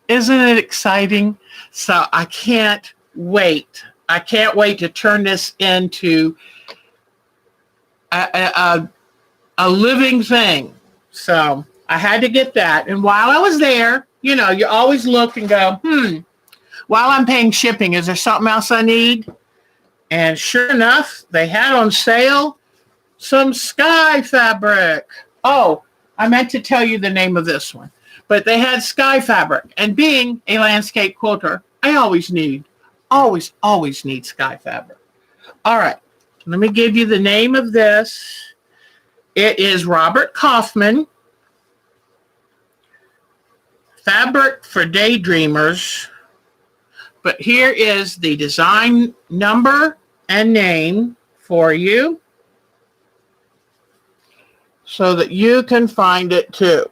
isn't it exciting? So, I can't wait. I can't wait to turn this into a living thing. So I had to get that. And while I was there, you know, you always look and go, while I'm paying shipping, is there something else I need? And sure enough, they had on sale some sky fabric. Oh, I meant to tell you the name of this one. But they had sky fabric. And being a landscape quilter, I always need sky fabric. All right, let me give you the name of this. It is Robert Kaufman, Fabric for Daydreamers. But here is the design number and name for you so that you can find it too.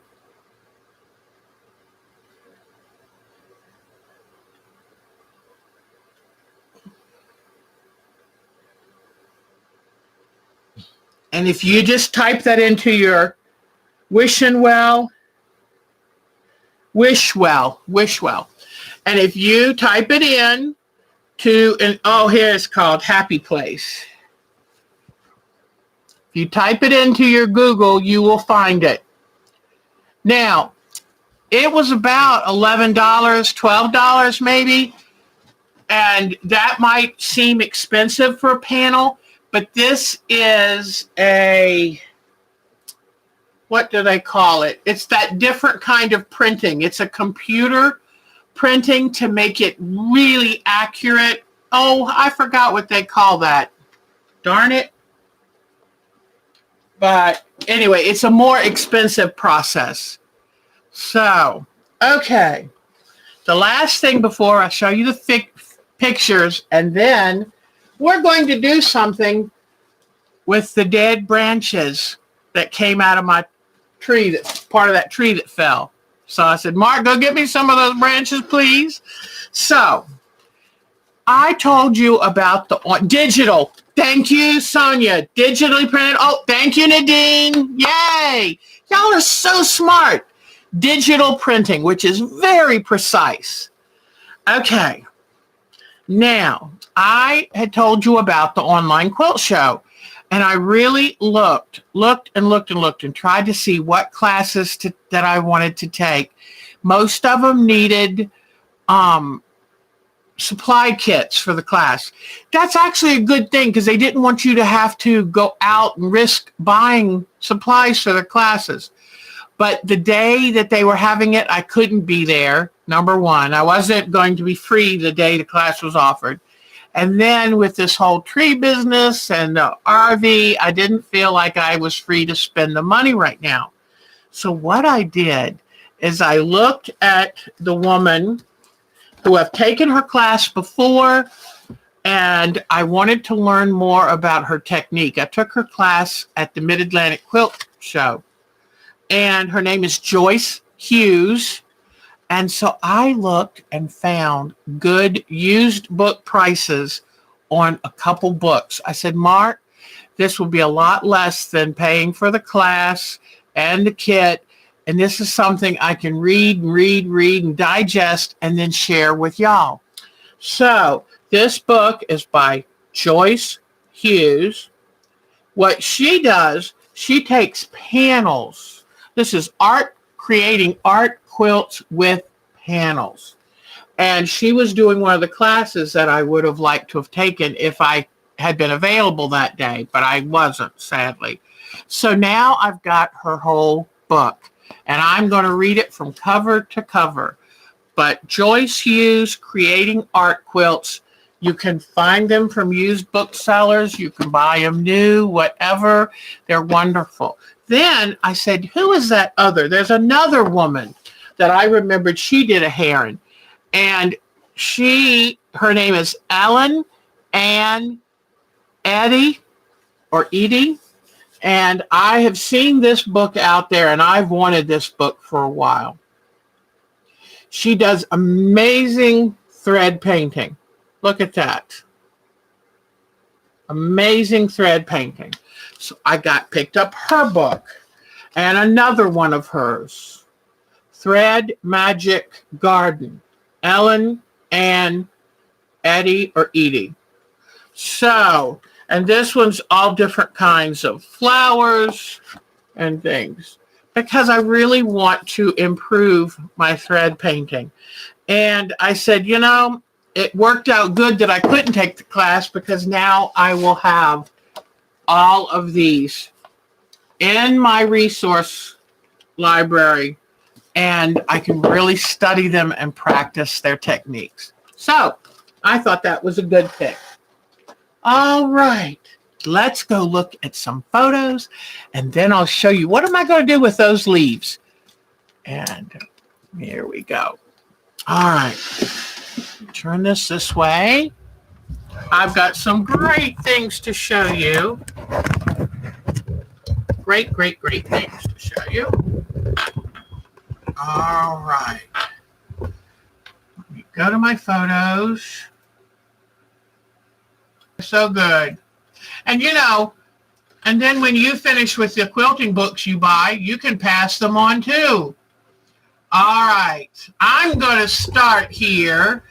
And if you just type that into your Wishwell, And if you type it in here it's called Happy Place. If you type it into your Google, you will find it. Now, it was about $11, $12 maybe. And that might seem expensive for a panel, but this is what do they call it? It's that different kind of printing. It's a computer printing to make it really accurate. Oh, I forgot what they call that. Darn it. But anyway, it's a more expensive process. So, okay. The last thing before I show you the pictures, and then we're going to do something with the dead branches that came out of my tree, that's part of that tree that fell. So I said, Mark, go get me some of those branches, please. So I told you about the digital. Thank you, Sonia. Digitally printed. Oh, thank you, Nadine. Yay. Y'all are so smart. Digital printing, which is very precise. Okay. Now, I had told you about the online quilt show, and I really looked and tried to see what classes that I wanted to take. Most of them needed supply kits for the class. That's actually a good thing because they didn't want you to have to go out and risk buying supplies for their classes. But the day that they were having it, I couldn't be there. Number one, I wasn't going to be free the day the class was offered. And then with this whole tree business and the RV, I didn't feel like I was free to spend the money right now. So what I did is I looked at the woman who have taken her class before, and I wanted to learn more about her technique. I took her class at the Mid-Atlantic Quilt Show, and her name is Joyce Hughes. And so I looked and found good used book prices on a couple books. I said, Mark, this will be a lot less than paying for the class and the kit. And this is something I can read and digest and then share with y'all. So this book is by Joyce Hughes. What she does, she takes panels. This is creating art quilts with panels. And she was doing one of the classes that I would have liked to have taken if I had been available that day, but I wasn't, sadly. So now I've got her whole book, and I'm going to read it from cover to cover. But Joyce Hughes, Creating Art Quilts, you can find them from used booksellers. You can buy them new, whatever. They're wonderful. Then I said, who is that other? There's another woman that I remembered. She did a heron. And her name is Ellen Ann Eddy. And I have seen this book out there, and I've wanted this book for a while. She does amazing thread painting. Look at that. Amazing thread painting. So I picked up her book and another one of hers. Thread Magic Garden. Ellen Ann Eddy. So, and this one's all different kinds of flowers and things, because I really want to improve my thread painting. And I said, it worked out good that I couldn't take the class, because now I will have all of these in my resource library, and I can really study them and practice their techniques. So I thought that was a good pick. All right, let's go look at some photos, and then I'll show you what am I going to do with those leaves. And here we go. All right, turn this way. I've got some great things to show you. Great things to show you. All right. Let me go to my photos. So good. And and then when you finish with the quilting books you buy, you can pass them on too. All right. I'm going to start here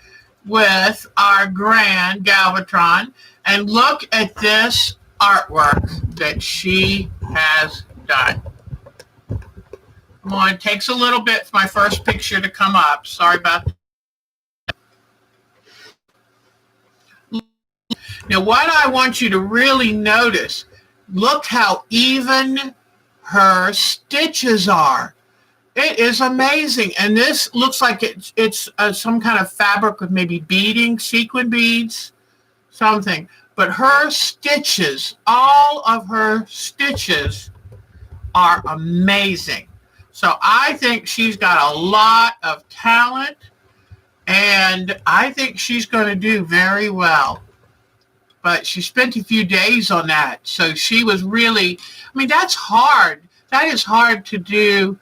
with our grand Galvatron and look at this artwork that she has done. Come on, it takes a little bit for my first picture to come up. Sorry about that. Now, what I want you to really notice, look how even her stitches are. It is amazing. And this looks like it's some kind of fabric with maybe beading, sequin beads, something. But her stitches, all of her stitches are amazing. So I think she's got a lot of talent, and I think she's going to do very well. But she spent a few days on that. So she was really, I mean, that's hard. That is hard to do,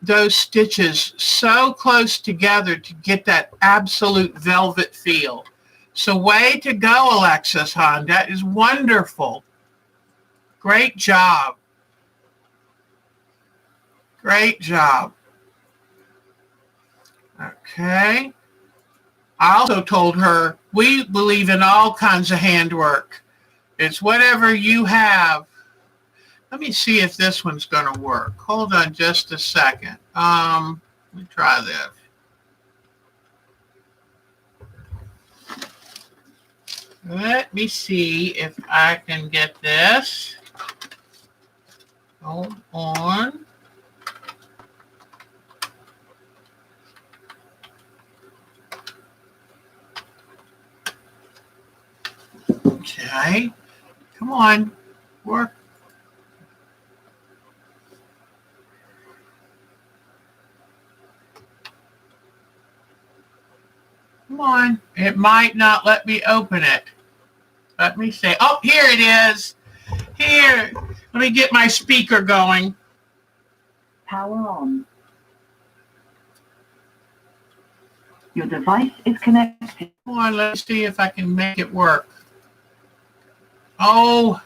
those stitches so close together to get that absolute velvet feel. So way to go, Alexis, hon. That is wonderful. Great job. Great job. Okay. I also told her we believe in all kinds of handwork. It's whatever you have. Let me see if this one's going to work. Hold on just a second. Let me try this. Let me see if I can get this. Hold on. Okay. Come on. Work. Come on. It might not let me open it. Let me see. Oh, here it is. Here. Let me get my speaker going. Power on. Your device is connected. Come on, let's see if I can make it work. Oh.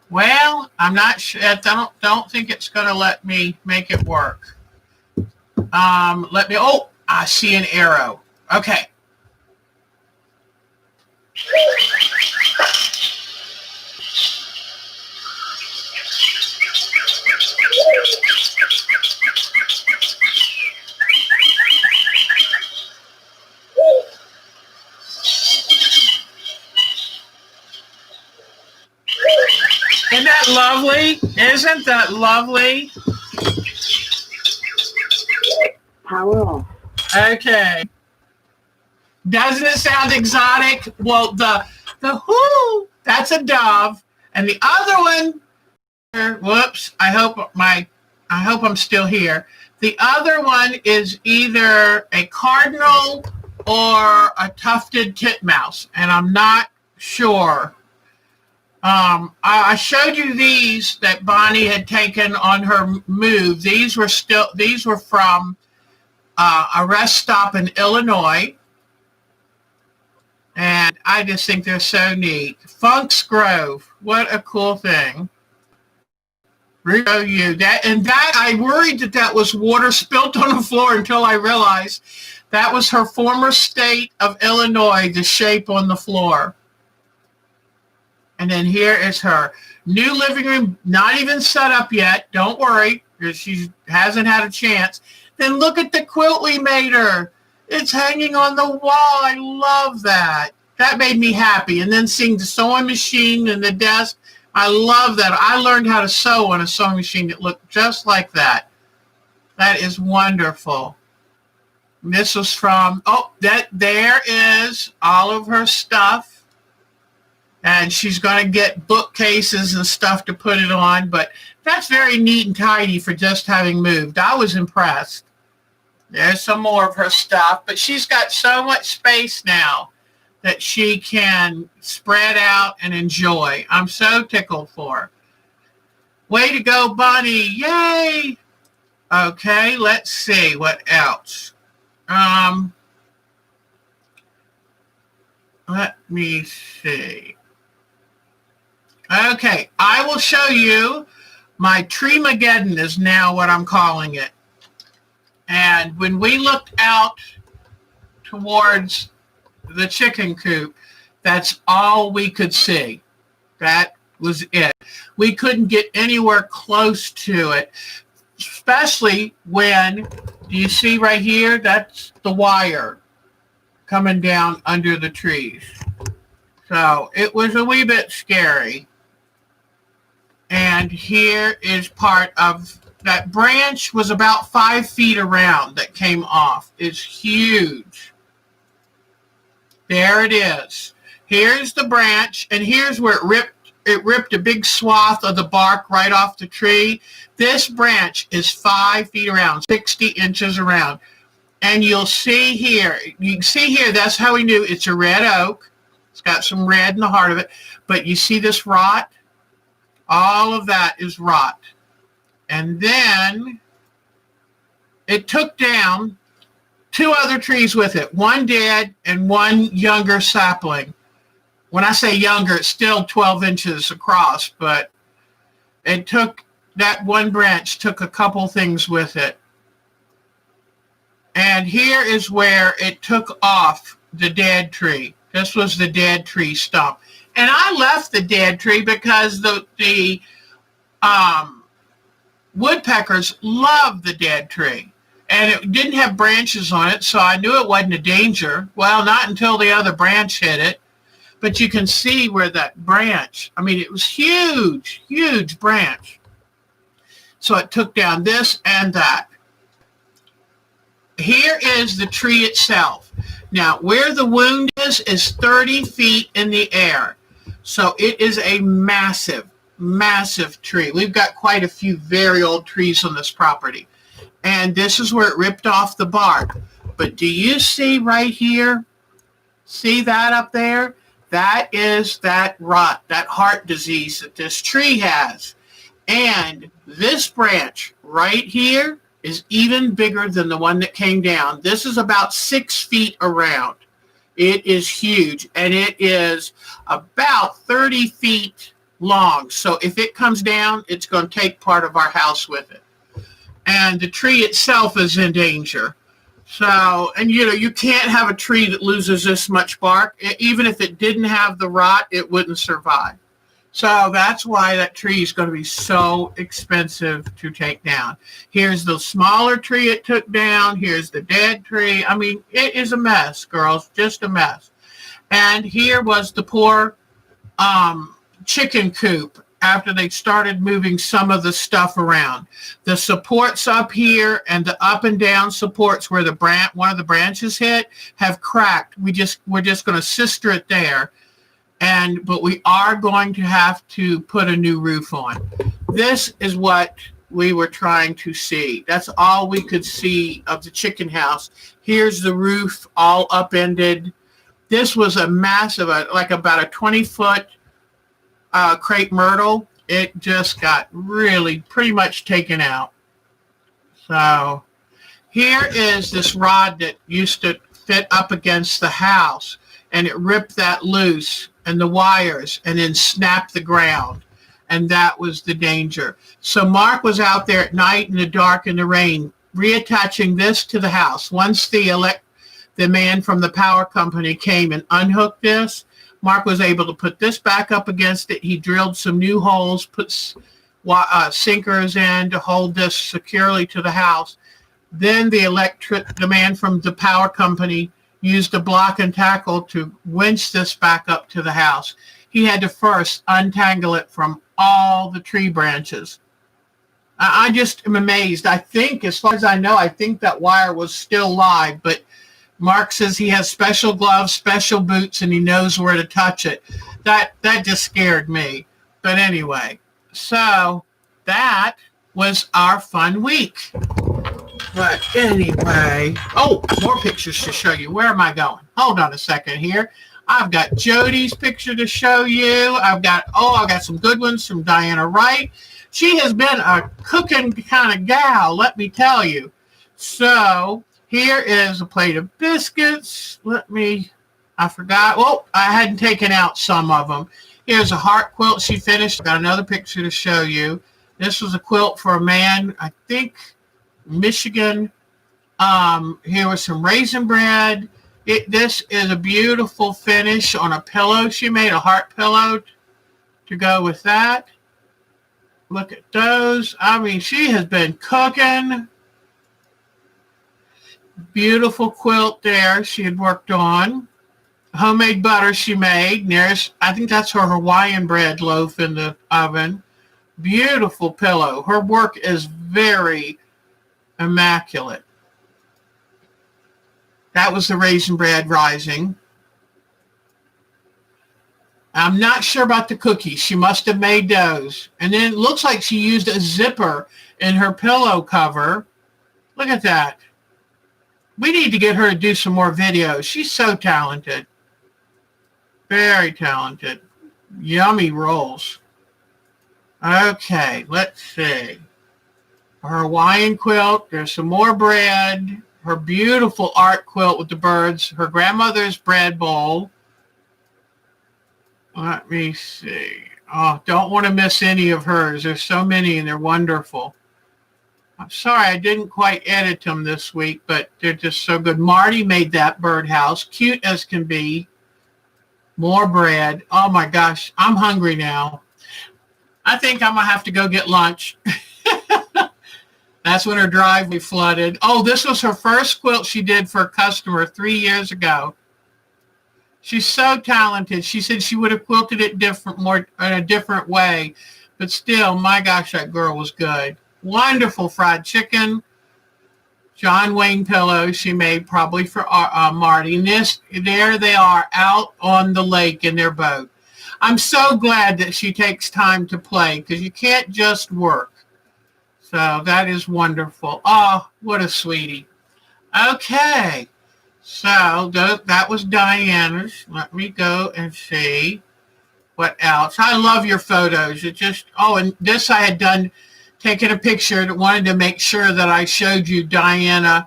Well, I'm not sure. I don't think it's going to let me make it work. Oh, I see an arrow. Okay. Isn't that lovely? Isn't that lovely? Power off. Okay. Doesn't it sound exotic? Well, the whoo, that's a dove. And the other one, whoops, I hope I'm still here. The other one is either a cardinal or a tufted titmouse, and I'm not sure. I showed you these that Bonnie had taken on her move. These were from a rest stop in Illinois. And I just think they're so neat. Funk's Grove. What a cool thing. Show you that. And that, I worried that was water spilt on the floor until I realized that was her former state of Illinois, the shape on the floor. And then here is her new living room, not even set up yet. Don't worry, because she hasn't had a chance. Then look at the quilt we made her. It's hanging on the wall. I love that. That made me happy. And then seeing the sewing machine and the desk, I love that. I learned how to sew on a sewing machine that looked just like that. That is wonderful. This was from, there is all of her stuff. And she's going to get bookcases and stuff to put it on. But that's very neat and tidy for just having moved. I was impressed. There's some more of her stuff. But she's got so much space now that she can spread out and enjoy. I'm so tickled for her. Way to go, Bunny. Yay. Okay, let's see what else. Let me see. Okay, I will show you. My Tree-mageddon is now what I'm calling it. And when we looked out towards the chicken coop, that's all we could see. That was it. We couldn't get anywhere close to it, especially when, do you see right here? That's the wire coming down under the trees. So it was a wee bit scary. And here is part of that branch. Was about 5 feet around that came off. It's huge. There it is. Here's the branch, and here's where it ripped. It ripped a big swath of the bark right off the tree. This branch is 5 feet around, 60 inches around. And you'll see here, you can see here, that's how we knew it's a red oak. It's got some red in the heart of it. But you see this rot? All of that is rot. And then it took down 2 other trees with it, one dead and one younger sapling. When I say younger, it's still 12 inches across, but it took, that one branch took a couple things with it. And here is where it took off the dead tree. This was the dead tree stump. And I left the dead tree because the woodpeckers love the dead tree. And it didn't have branches on it, so I knew it wasn't a danger. Well, not until the other branch hit it. But you can see where that branch, I mean, it was huge, huge branch. So it took down this and that. Here is the tree itself. Now, where the wound is 30 feet in the air. So it is a massive, massive tree. We've got quite a few very old trees on this property. And this is where it ripped off the bark. But do you see right here? See that up there? That is that rot, that heart disease that this tree has. And this branch right here is even bigger than the one that came down. This is about 6 feet around. It is huge, and it is about 30 feet long. So if it comes down, it's going to take part of our house with it. And the tree itself is in danger. So, and you can't have a tree that loses this much bark. Even if it didn't have the rot, it wouldn't survive. So that's why that tree is going to be so expensive to take down. Here's the smaller tree it took down. Here's the dead tree. I mean, it is a mess, girls, just a mess. And here was the poor chicken coop after they started moving some of the stuff around. The supports up here and the up and down supports where the one of the branches hit have cracked. We're just going to sister it there. But we are going to have to put a new roof on. This is what we were trying to see. That's all we could see of the chicken house. Here's the roof all upended. This was a massive, like about a 20-foot Crape Myrtle. It just got really pretty much taken out. So here is this rod that used to fit up against the house, and it ripped that loose and the wires and then snapped the ground. And that was the danger. So Mark was out there at night in the dark and the rain, reattaching this to the house. Once the man from the power company came and unhooked this, Mark was able to put this back up against it. He drilled some new holes, put sinkers in to hold this securely to the house. Then the man from the power company used a block and tackle to winch this back up to the house. He had to first untangle it from all the tree branches. I just am amazed. I think, as far as I know, I think that wire was still live, but Mark says he has special gloves, special boots, and he knows where to touch it. That just scared me. But anyway, so that was our fun week. But anyway, more pictures to show you. Where am I going? Hold on a second here. I've got Jody's picture to show you. I've got some good ones from Diana Wright. She has been a cooking kind of gal, let me tell you. So here is a plate of biscuits. I forgot. I hadn't taken out some of them. Here's a heart quilt she finished. Got another picture to show you. This was a quilt for a man, I think, Michigan. Here was some raisin bread. This is a beautiful finish on a pillow. She made a heart pillow to go with that. Look at those. I mean, she has been cooking. Beautiful quilt there she had worked on. Homemade butter she made. There's, I think that's her Hawaiian bread loaf in the oven. Beautiful pillow. Her work is very immaculate. That was the raisin bread rising. I'm not sure about the cookies. She must have made those. And then it looks like she used a zipper in her pillow cover. Look at that. We need to get her to do some more videos. She's so talented. Very talented. Yummy rolls. Okay, let's see. Her Hawaiian quilt. There's some more bread. Her beautiful art quilt with the birds. Her grandmother's bread bowl. Let me see. Oh, don't want to miss any of hers. There's so many and they're wonderful. I'm sorry I didn't quite edit them this week, but they're just so good. Marty made that birdhouse. Cute as can be. More bread. Oh my gosh, I'm hungry now. I think I'm going to have to go get lunch. That's when her driveway flooded. Oh, this was her first quilt she did for a customer 3 years ago. She's so talented. She said she would have quilted it in a different way. But still, my gosh, that girl was good. Wonderful fried chicken. John Wayne pillow she made probably for Marty. And there they are out on the lake in their boat. I'm so glad that she takes time to play because you can't just work. So that is wonderful. Oh, what a sweetie. Okay. So that was Diana's. Let me go and see what else. I love your photos. It just, oh, and this I had done, taken a picture and wanted to make sure that I showed you Diane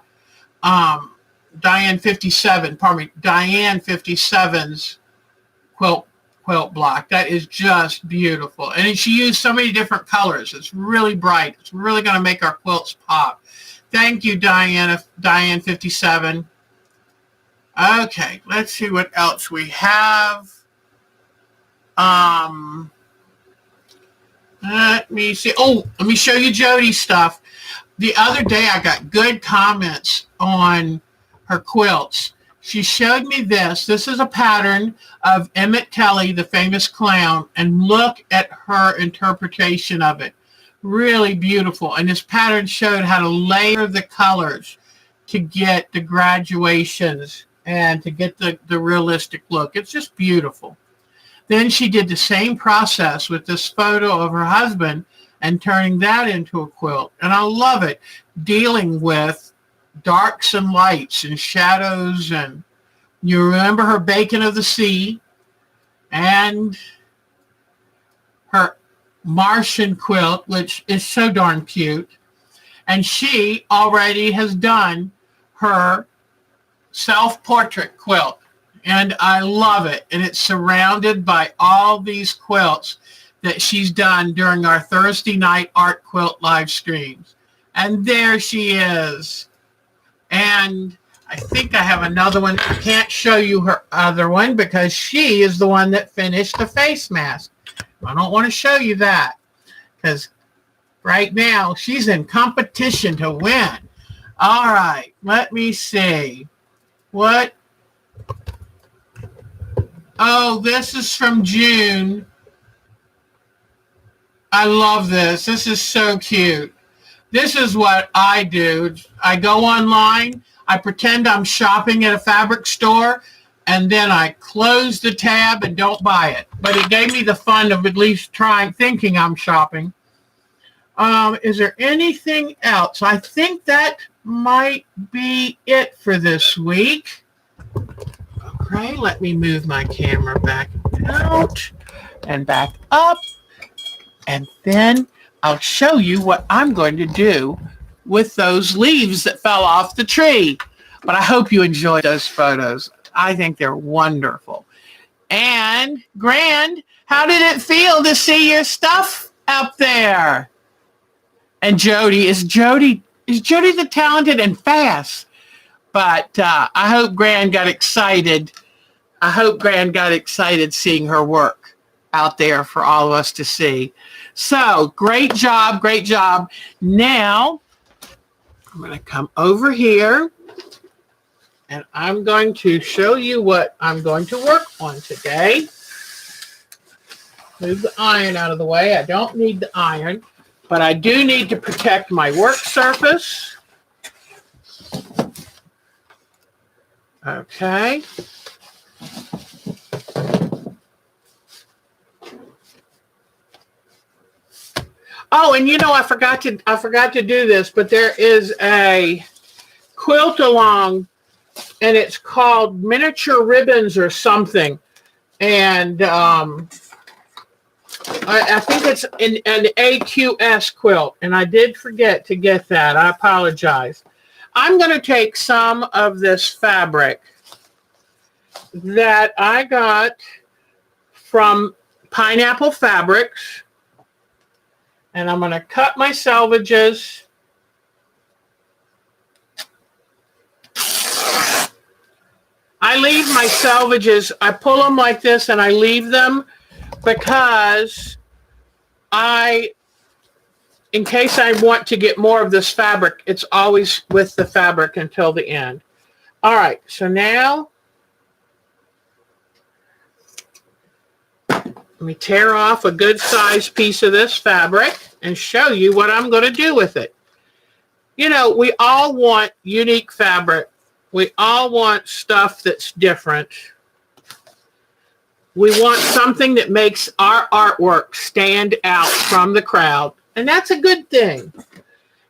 57's quilt block. That is just beautiful. And she used so many different colors. It's really bright. It's really going to make our quilts pop. Thank you, Diane 57. Okay, let's see what else we have. Let me see. Oh, let me show you Jody's stuff. The other day I got good comments on her quilts. She showed me this. This is a pattern of Emmett Kelly, the famous clown, and look at her interpretation of it. Really beautiful. And this pattern showed how to layer the colors to get the graduations and to get the realistic look. It's just beautiful. Then she did the same process with this photo of her husband and turning that into a quilt. And I love it, dealing with darks and lights and shadows. And you remember her Bacon of the Sea and her Martian quilt, which is so darn cute. And she already has done her self-portrait quilt. And I love it. And it's surrounded by all these quilts that she's done during our Thursday night art quilt live streams. And there she is. And I think I have another one. I can't show you her other one because she is the one that finished the face mask. I don't want to show you that because right now she's in competition to win. All right, let me see. What? Oh, this is from June. I love this. This is so cute. This is what I do. I go online, I pretend I'm shopping at a fabric store, and then I close the tab and don't buy it. But it gave me the fun of at least thinking I'm shopping. Is there anything else? I think that might be it for this week. Okay, let me move my camera back out and back up. And then I'll show you what I'm going to do with those leaves that fell off the tree. But I hope you enjoyed those photos. I think they're wonderful. And Grand, how did it feel to see your stuff up there? And Jody, is Jody the talented and fast? But I hope Grand got excited. I hope Grand got excited seeing her work out there for all of us to see. So great job, great job. Now I'm going to come over here and I'm going to show you what I'm going to work on today. Move the iron out of the way. I don't need the iron, but I do need to protect my work surface. Okay. Oh, and you know, I forgot to do this, but there is a quilt along, and it's called Miniature Ribbons or something. And I think it's an AQS quilt, and I did forget to get that. I apologize. I'm going to take some of this fabric that I got from Pineapple Fabrics, and I'm going to cut my selvages. I leave my selvages, I pull them like this and I leave them because in case I want to get more of this fabric, it's always with the fabric until the end. All right, so now let me tear off a good sized piece of this fabric and show you what I'm going to do with it. You know, we all want unique fabric. We all want stuff that's different. We want something that makes our artwork stand out from the crowd. And that's a good thing.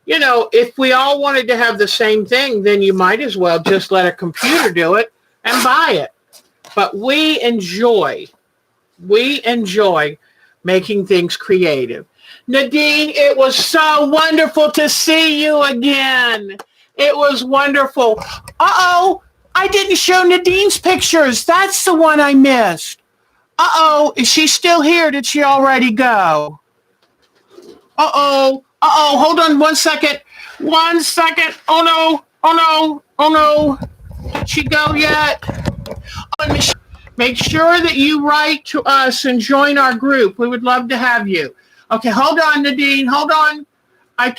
You know, if we all wanted to have the same thing, then you might as well just let a computer do it and buy it. But we enjoy making things creative. Nadine, it was so wonderful to see you again. It was wonderful. Uh-oh, I didn't show Nadine's pictures. That's the one I missed. Uh-oh, is she still here? Did she already go? Uh-oh, hold on 1 second. 1 second. Oh, no, oh, no. Did she go yet? Oh, make sure that you write to us and join our group. We would love to have you. Okay, hold on, Nadine, hold on. I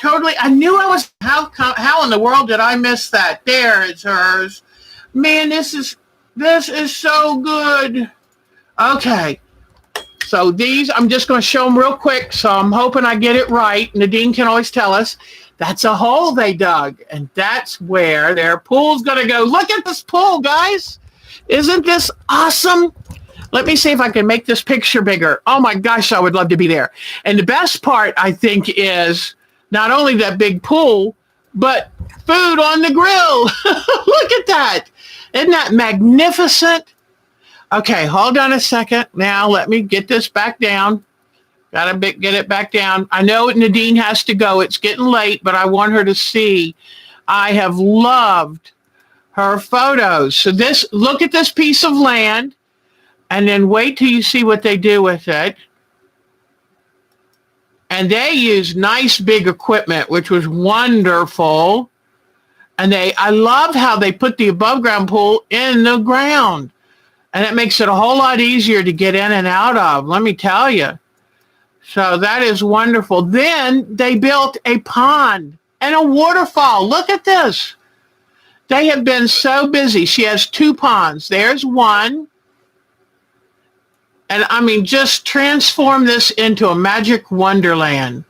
knew I was, how in the world did I miss that? There, it's hers. Man, this is so good. Okay, so these, I'm just going to show them real quick, so I'm hoping I get it right. Nadine can always tell us. That's a hole they dug, and that's where their pool's going to go. Look at this pool, guys. Isn't this awesome? Let me see if I can make this picture bigger. Oh, my gosh, I would love to be there. And the best part, I think, is not only that big pool, but food on the grill. Look at that. Isn't that magnificent? Okay, hold on a second. Now, let me get this back down. Got to get it back down. I know Nadine has to go. It's getting late, but I want her to see. I have loved her photos. So look at this piece of land, and then wait till you see what they do with it. And they use nice big equipment, which was wonderful. And I love how they put the above ground pool in the ground. And it makes it a whole lot easier to get in and out of, let me tell you. So that is wonderful. Then they built a pond and a waterfall. Look at this. They have been so busy. She has 2 ponds. There's one. And I mean, just transform this into a magic wonderland.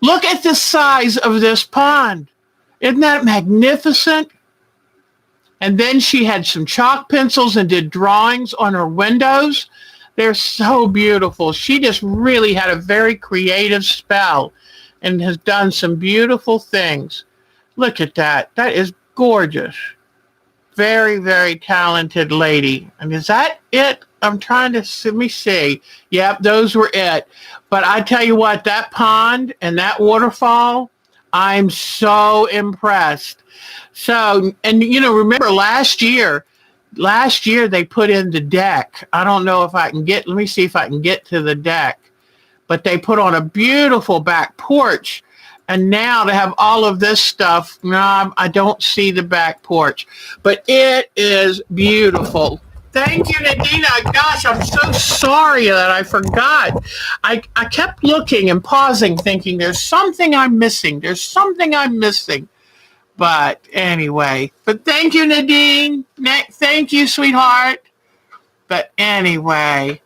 Look at the size of this pond. Isn't that magnificent? And then she had some chalk pencils and did drawings on her windows. They're so beautiful. She just really had a very creative spell and has done some beautiful things. Look at that. That is gorgeous. Very, very talented lady. And is that it? I'm trying to, let me see. Yep, those were it. But I tell you what, that pond and that waterfall, I'm so impressed. So, and you know, remember last year, last year they put in the deck. I don't know if I can get, let me see if I can get to the deck. But they put on a beautiful back porch. And now to have all of this stuff, no, I don't see the back porch. But it is beautiful. Thank you, Nadina. Gosh, I'm so sorry that I forgot. I kept looking and pausing, thinking there's something I'm missing. There's something I'm missing. But anyway, but thank you, Nadine. Thank you, sweetheart. But anyway,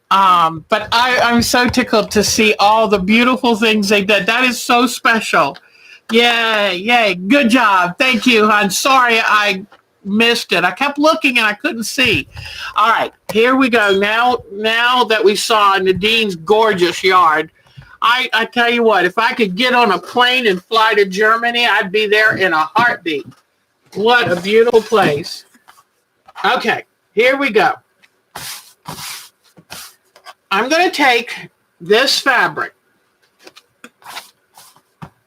but I'm so tickled to see all the beautiful things they did. That is so special. Yay, yay. Good job. Thank you, hon. Sorry I missed it. I kept looking and I couldn't see. All right, here we go. Now that we saw Nadine's gorgeous yard, I tell you what, if I could get on a plane and fly to Germany, I'd be there in a heartbeat. What a beautiful place. Okay, here we go. I'm going to take this fabric.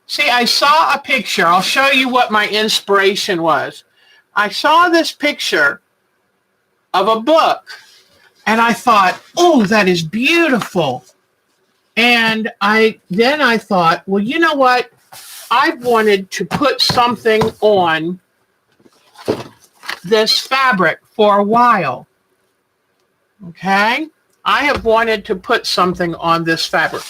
See, I saw a picture. I'll show you what my inspiration was. I saw this picture of a book, and I thought, oh, that is beautiful. And then I thought, well, you know what? I've wanted to put something on this fabric for a while. Okay? I have wanted to put something on this fabric.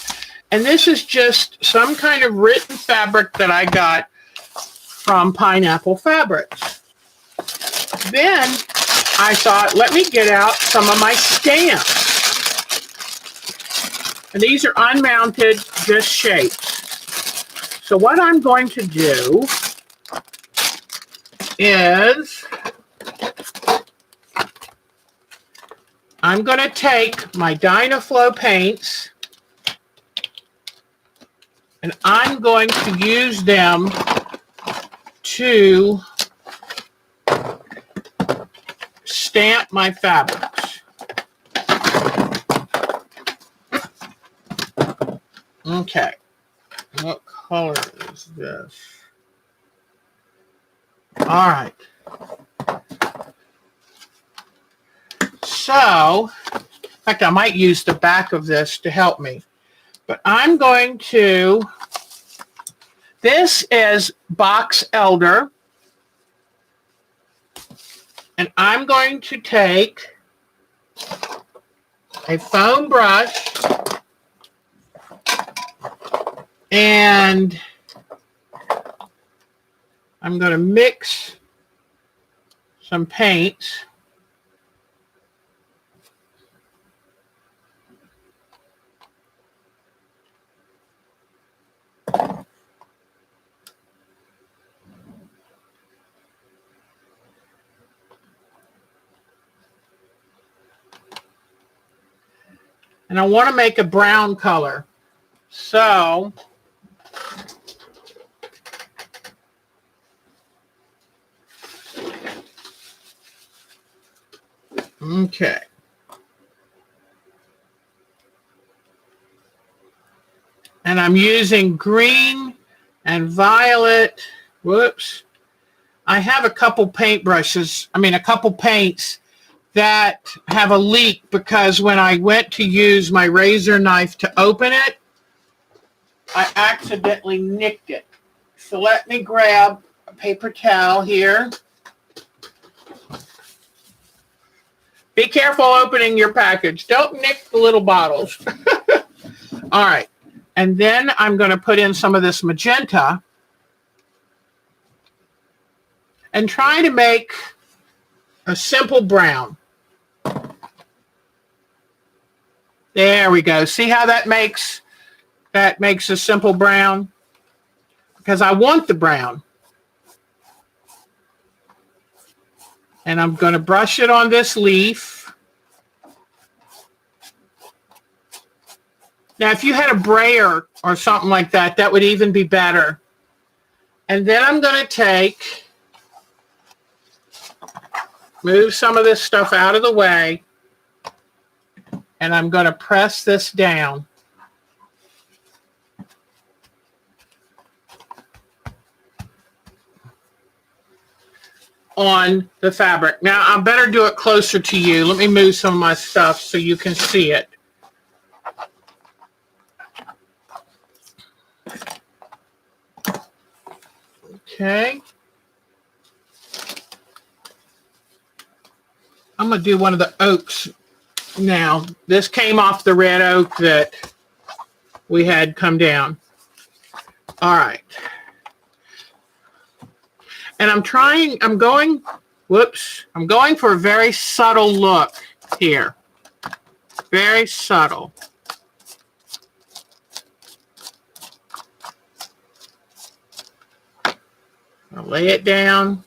And this is just some kind of written fabric that I got from Pineapple Fabrics. Then I thought, let me get out some of my stamps. And these are unmounted, just shapes. So what I'm going to do is I'm going to take my Dynaflow paints and I'm going to use them to stamp my fabrics. Okay. What color is this? All right. So, in fact, I might use the back of this to help me. But I'm going to, this is Box Elder. And I'm going to take a foam brush and I'm going to mix some paints. And I want to make a brown color. So okay. And I'm using green and violet. Whoops. I have a couple paintbrushes, a couple paints that have a leak because when I went to use my razor knife to open it, I accidentally nicked it. So let me grab a paper towel here. Be careful opening your package. Don't nick the little bottles. All right. And then I'm going to put in some of this magenta and try to make a simple brown. There we go. See how that makes a simple brown? Because I want the brown. And I'm going to brush it on this leaf. Now, if you had a brayer or something like that, that would even be better. And then I'm going to move some of this stuff out of the way. And I'm going to press this down. on the fabric. Now, I better do it closer to you. Let me move some of my stuff so you can see it. Okay. I'm going to do one of the oaks now. This came off the red oak that we had come down. All right. And I'm going for a very subtle look here. Very subtle. I'll lay it down.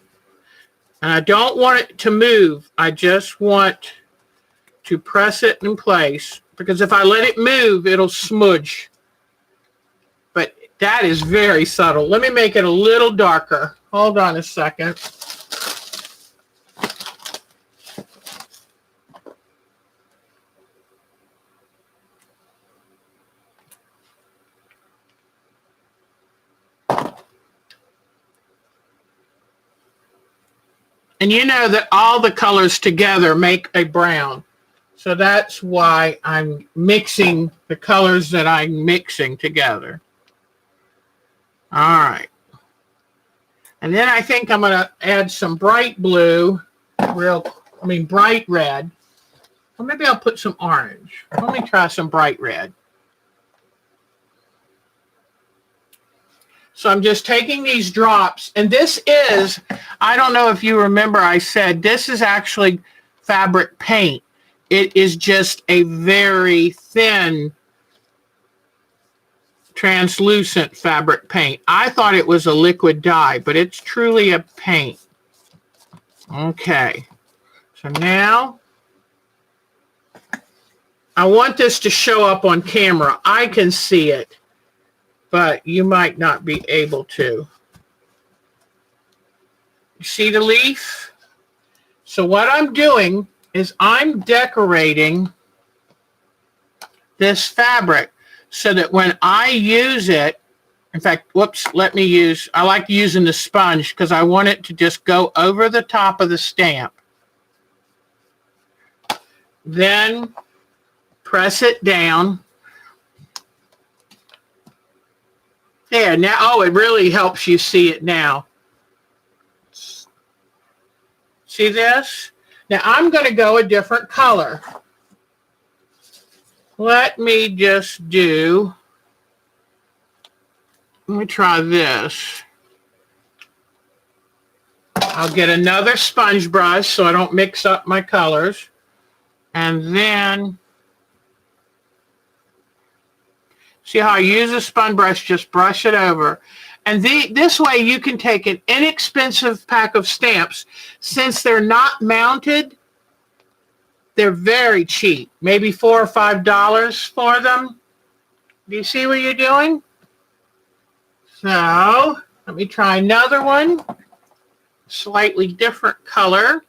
And I don't want it to move. I just want to press it in place, because if I let it move, it'll smudge. But that is very subtle. Let me make it a little darker. Hold on a second. And you know that all the colors together make a brown. So that's why I'm mixing the colors that I'm mixing together. All right. And then I think I'm going to add some bright blue, bright red. Or maybe I'll put some orange. Let me try some bright red. So I'm just taking these drops, and this is, I don't know if you remember, I said this is actually fabric paint. It is just a very thin, translucent fabric paint. I thought it was a liquid dye, but it's truly a paint. Okay. So now I want this to show up on camera. I can see it, but you might not be able to. You see the leaf? So what I'm doing is I'm decorating this fabric so that when I use it, in fact, I like using the sponge because I want it to just go over the top of the stamp. Then press it down. There, now, oh, it really helps you see it now. See this? Now, I'm going to go a different color. Let me try this. I'll get another sponge brush so I don't mix up my colors. And then, see how I use a sponge brush, just brush it over. And this way you can take an inexpensive pack of stamps. Since they're not mounted, they're very cheap. Maybe $4 or $5 for them. Do you see what you're doing? So, let me try another one. Slightly different color.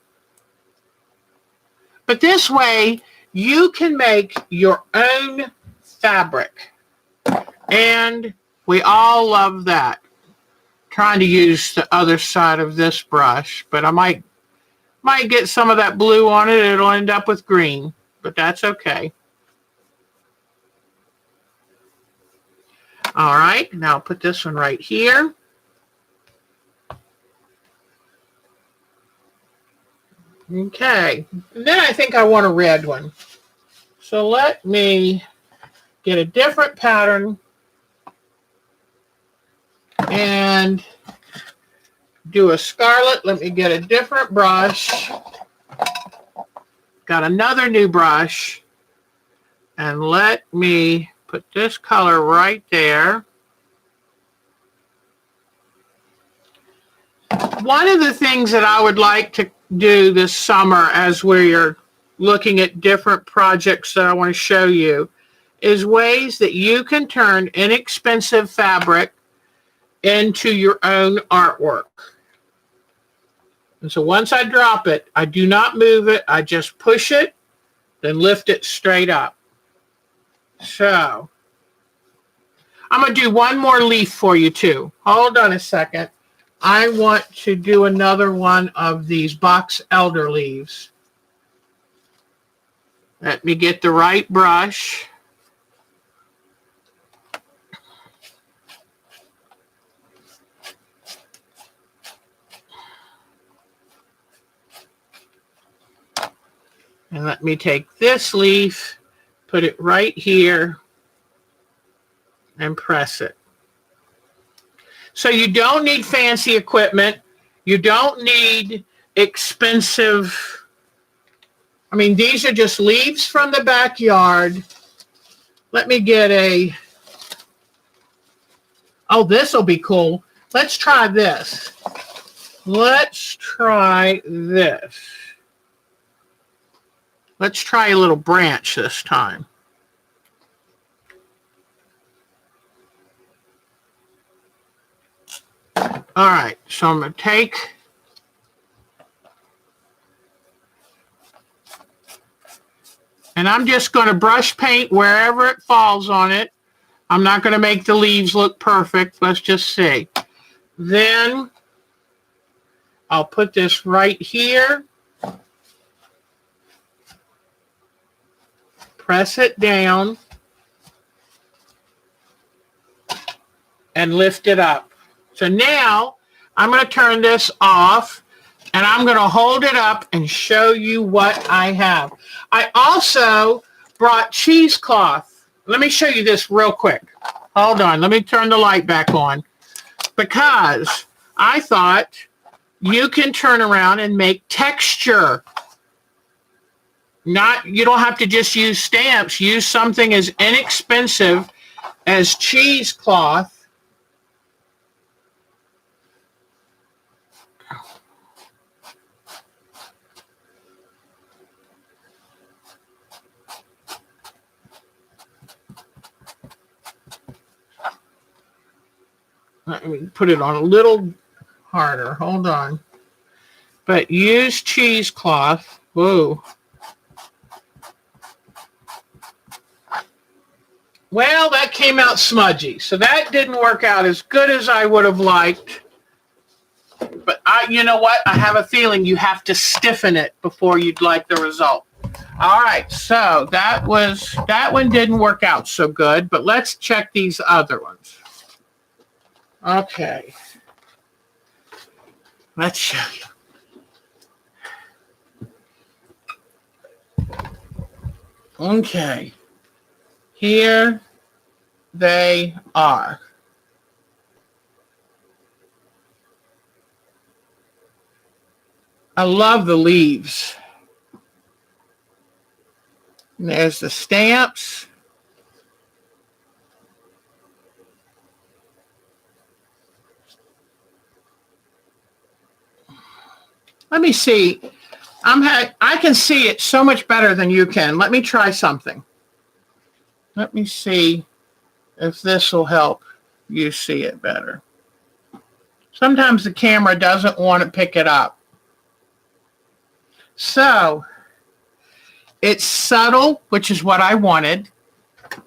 But this way, you can make your own fabric. And we all love that. Trying to use the other side of this brush, but I might get some of that blue on it. It'll end up with green, but that's okay. All right, now I'll put this one right here. Okay, and then I think I want a red one. So let me get a different pattern and do a scarlet. Let me get a different brush. Got another new brush. And let me put this color right there. One of the things that I would like to do this summer as we're looking at different projects that I want to show you is ways that you can turn inexpensive fabric into your own artwork. And so once I drop it, I do not move it. I just push it, then lift it straight up. So I'm going to do one more leaf for you too. Hold on a second. I want to do another one of these box elder leaves. Let me get the right brush. And let me take this leaf, put it right here, and press it. So you don't need fancy equipment. You don't need expensive. I mean, these are just leaves from the backyard. Let me get a, oh, this will be cool. Let's try this. Let's try this. Let's try a little branch this time. All right, so I'm going to take and I'm just going to brush paint wherever it falls on it. I'm not going to make the leaves look perfect. Let's just see. Then I'll put this right here. Press it down and lift it up. So now I'm going to turn this off and I'm going to hold it up and show you what I have. I also brought cheesecloth. Let me show you this real quick. Hold on. Let me turn the light back on because I thought you can turn around and make texture. You don't have to just use stamps. Use something as inexpensive as cheesecloth. Let me put it on a little harder. Hold on. But use cheesecloth. Whoa. Well, that came out smudgy. So that didn't work out as good as I would have liked. But you know what? I have a feeling you have to stiffen it before you'd like the result. All right. So that one didn't work out so good, but let's check these other ones. Okay. Let's show you. Okay. Here they are. I love the leaves. And there's the stamps. Let me see. I can see it so much better than you can. Let me try something. Let me see if this will help you see it better. Sometimes the camera doesn't want to pick it up. So it's subtle, which is what I wanted.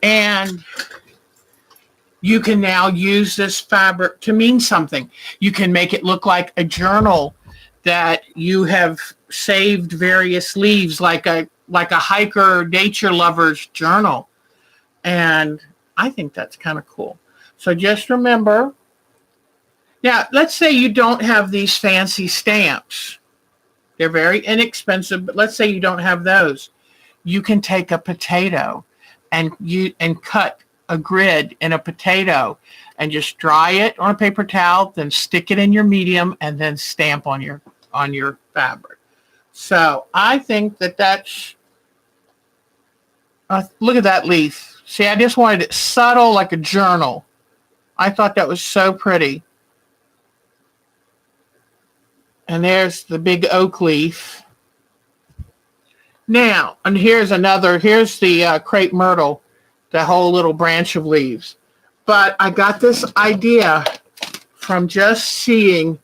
And you can now use this fabric to mean something. You can make it look like a journal that you have saved various leaves, like a hiker or nature lover's journal. And I think that's kind of cool. So just remember, now let's say you don't have these fancy stamps. They're very inexpensive, but let's say you don't have those. You can take a potato and cut a grid in a potato and just dry it on a paper towel, then stick it in your medium and then stamp on your fabric. So I think that's, look at that leaf. See, I just wanted it subtle like a journal. I thought that was so pretty. And there's the big oak leaf. Now, and here's the Crape Myrtle, the whole little branch of leaves. But I got this idea from just seeing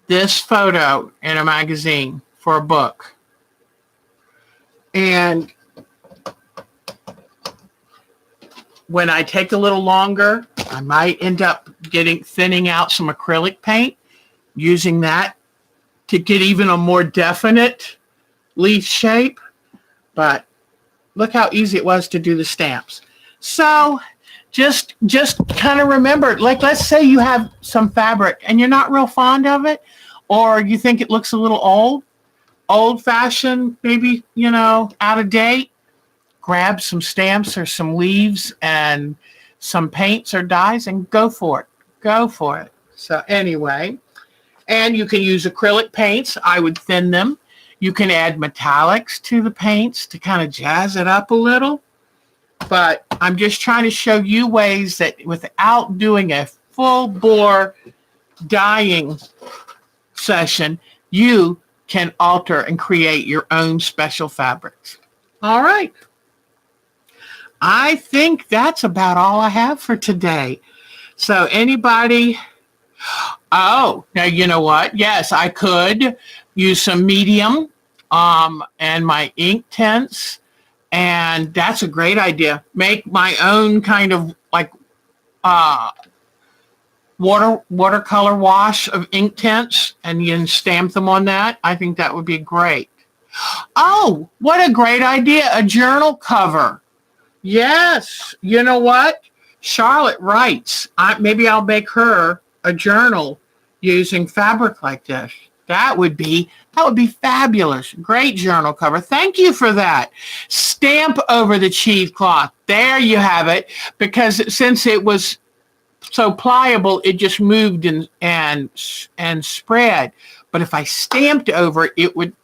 this photo in a magazine for a book. And when I take a little longer, I might end up thinning out some acrylic paint, using that to get even a more definite leaf shape. But look how easy it was to do the stamps. So just kind of remember, like, let's say you have some fabric and you're not real fond of it, or you think it looks a little old-fashioned, maybe, out of date. Grab some stamps or some leaves and some paints or dyes and go for it. Go for it. So anyway, and you can use acrylic paints. I would thin them. You can add metallics to the paints to kind of jazz it up a little. But I'm just trying to show you ways that without doing a full-bore dyeing session, you can alter and create your own special fabrics. All right. I think that's about all I have for today. So anybody, now you know what? Yes, I could use some medium and my ink tints, and that's a great idea. Make my own kind of like watercolor wash of ink tints and you can stamp them on that. I think that would be great. Oh, what a great idea. A journal cover. Yes. You know what? Charlotte writes. Maybe I'll make her a journal using fabric like this. That would be fabulous. Great journal cover. Thank you for that. Stamp over the cheesecloth. There you have it. Because since it was so pliable, it just moved and spread. But if I stamped over it, would.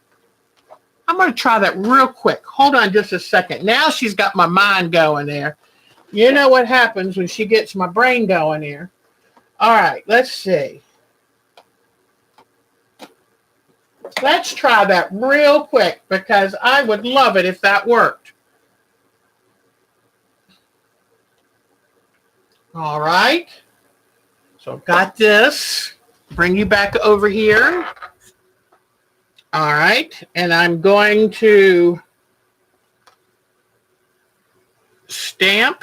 I'm going to try that real quick. Hold on just a second. Now she's got my mind going there. You know what happens when she gets my brain going here. All right, let's see. Let's try that real quick because I would love it if that worked. All right. So got this. Bring you back over here. All right, and I'm going to stamp,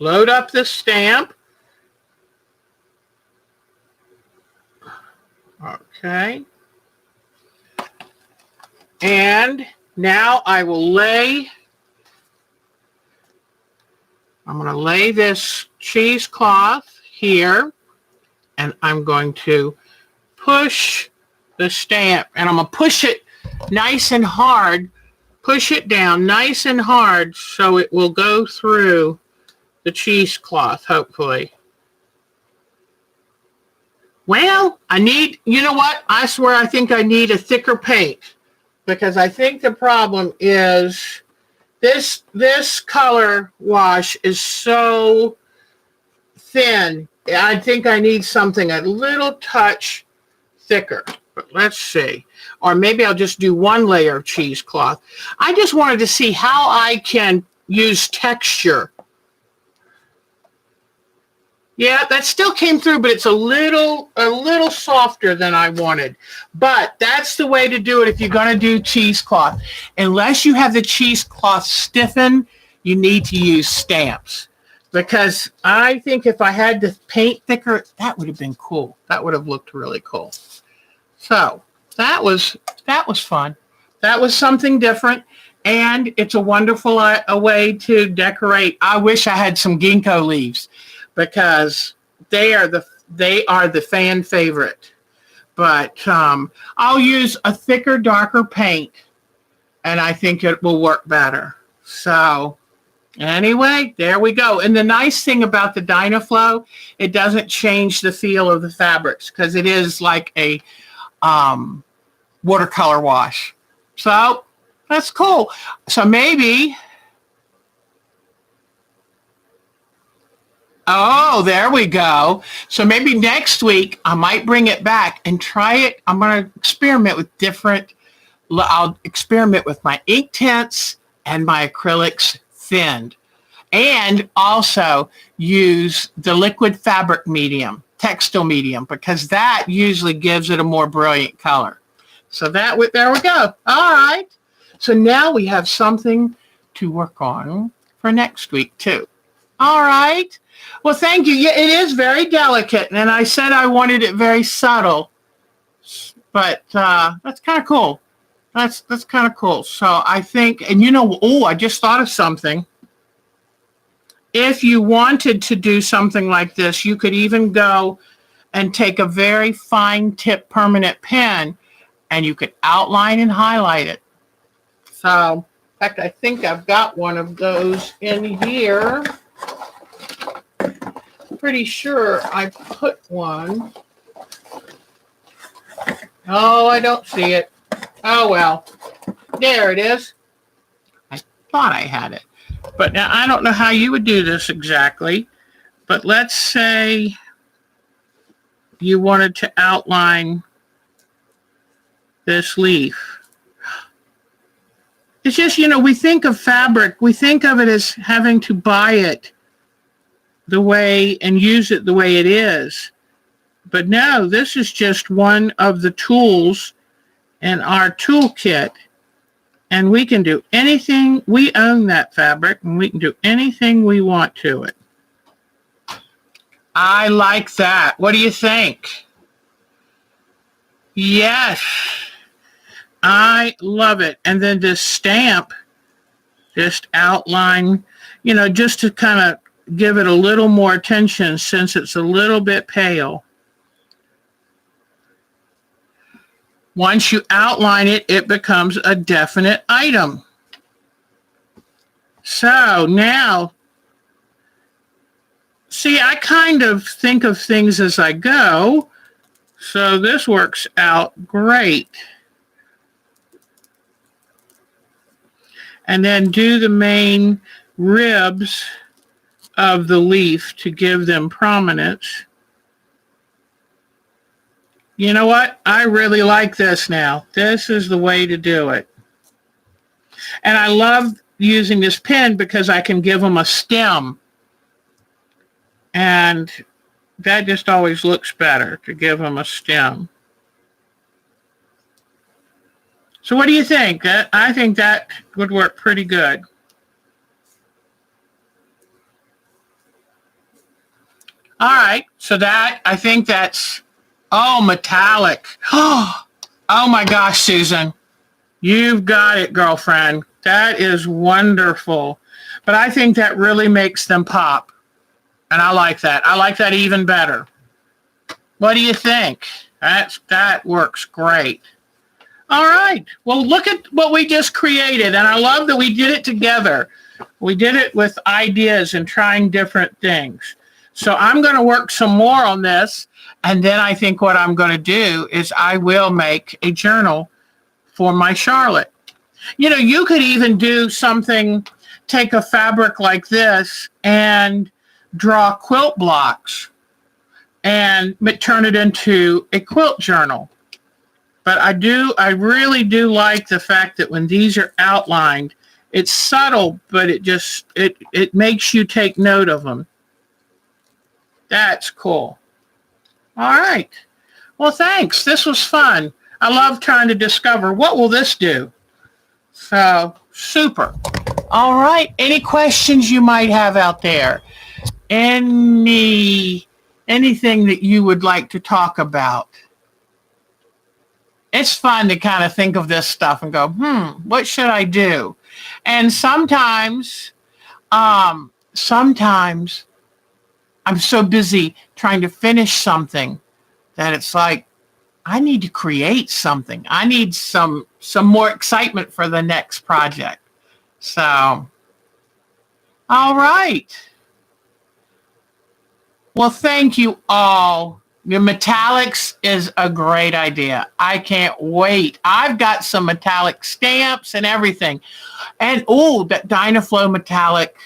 load up the stamp. Okay. And now I'm going to lay this cheesecloth here, and I'm going to push the stamp, and I'm going to push it nice and hard, push it down nice and hard so it will go through the cheesecloth, hopefully. Well, you know what? I swear I think I need a thicker paint because I think the problem is this color wash is so thin. I think I need something a little touch thicker. But let's see. Or maybe I'll just do one layer of cheesecloth. I just wanted to see how I can use texture. Yeah, that still came through, but it's a little softer than I wanted. But that's the way to do it if you're going to do cheesecloth. Unless you have the cheesecloth stiffen, you need to use stamps. Because I think if I had to paint thicker, that would have been cool. That would have looked really cool. So that was fun. That was something different, and it's a wonderful a way to decorate. I wish I had some ginkgo leaves because they are the fan favorite. But I'll use a thicker, darker paint, and I think it will work better. So anyway, there we go. And the nice thing about the Dynaflow, it doesn't change the feel of the fabrics because it is like a watercolor wash. So that's cool. So maybe, there we go. So maybe next week I might bring it back and try it. I'm going to experiment with I'll experiment with my ink tints and my acrylics thinned, and also use the liquid fabric medium, textile medium, because that usually gives it a more brilliant color. So there we go. All right. So now we have something to work on for next week too. All right. Well, thank you. Yeah, it is very delicate, and I said I wanted it very subtle, but that's kind of cool. That's kind of cool. So I think, and I just thought of something. If you wanted to do something like this, you could even go and take a very fine tip permanent pen, and you could outline and highlight it. So, in fact, I think I've got one of those in here. Pretty sure I put one. Oh, I don't see it. Oh, well. There it is. I thought I had it. But now I don't know how you would do this exactly. But let's say you wanted to outline this leaf. It's just, we think of fabric. We think of it as having to buy it the way and use it the way it is. But no, this is just one of the tools in our toolkit. And we can do anything. We own that fabric, and we can do anything we want to it. I like that. What do you think? Yes. I love it. And then this stamp, just outline, just to kind of give it a little more attention since it's a little bit pale. Once you outline it, it becomes a definite item. So now, see, I kind of think of things as I go, so this works out great. And then do the main ribs of the leaf to give them prominence. You know what? I really like this now. This is the way to do it. And I love using this pen because I can give them a stem. And that just always looks better to give them a stem. So what do you think? I think that would work pretty good. All right. So I think that's, metallic. Oh my gosh, Susan. You've got it, girlfriend. That is wonderful. But I think that really makes them pop. And I like that. I like that even better. What do you think? That works great. All right. Well, look at what we just created. And I love that we did it together. We did it with ideas and trying different things. So I'm going to work some more on this. And then I think what I'm going to do is I will make a journal for my Charlotte. You could even do something, take a fabric like this and draw quilt blocks and turn it into a quilt journal. But I really do like the fact that when these are outlined, it's subtle, but it makes you take note of them. That's cool. All right. Well, thanks. This was fun. I love trying to discover what will this do. So, super. All right. Any questions you might have out there? Anything that you would like to talk about? It's fun to kind of think of this stuff and go, what should I do? And sometimes I'm so busy trying to finish something that it's like, I need to create something. I need some more excitement for the next project. So, all right. Well, thank you all. Your metallics is a great idea. I can't wait. I've got some metallic stamps and everything. And, that Dynaflow metallic.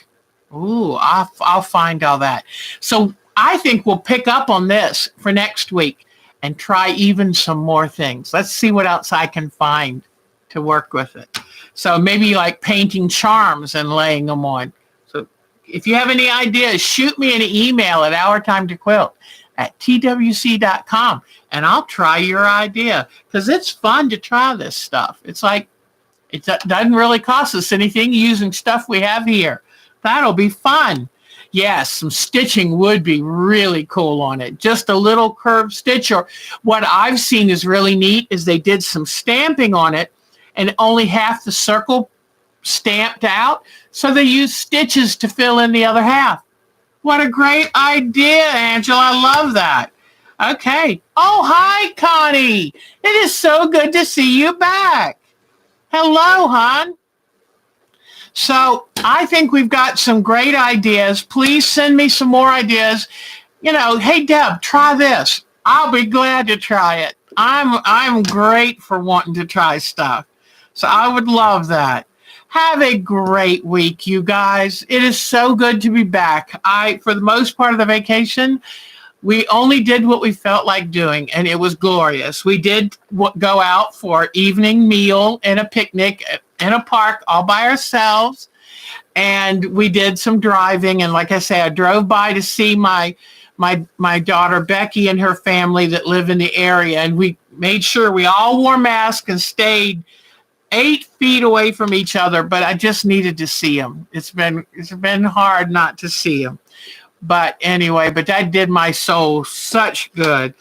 I'll find all that. So I think we'll pick up on this for next week and try even some more things. Let's see what else I can find to work with it. So maybe like painting charms and laying them on. So if you have any ideas, shoot me an email at ourtimetoquilt@twc.com and I'll try your idea because it's fun to try this stuff. It's like, it doesn't really cost us anything using stuff we have here. That'll be fun. yes, some stitching would be really cool on it. Just a little curved stitch. Or what I've seen is really neat is they did some stamping on it and only half the circle stamped out. So they used stitches to fill in the other half. What a great idea, Angela. I love that. Okay. Oh, hi, Connie. It is so good to see you back. Hello, hon. So I think we've got some great ideas. Please send me some more ideas. Hey, Deb, try this. I'll be glad to try it. I'm great for wanting to try stuff. So I would love that. Have a great week, you guys. It is so good to be back. For the most part of the vacation, we only did what we felt like doing, and it was glorious. We did go out for evening meal and a picnic in a park all by ourselves, and we did some driving. And like I say, I drove by to see my daughter Becky and her family that live in the area, and we made sure we all wore masks and stayed 8 feet away from each other. But I just needed to see them. It's been hard not to see them. But anyway, that did my soul such good.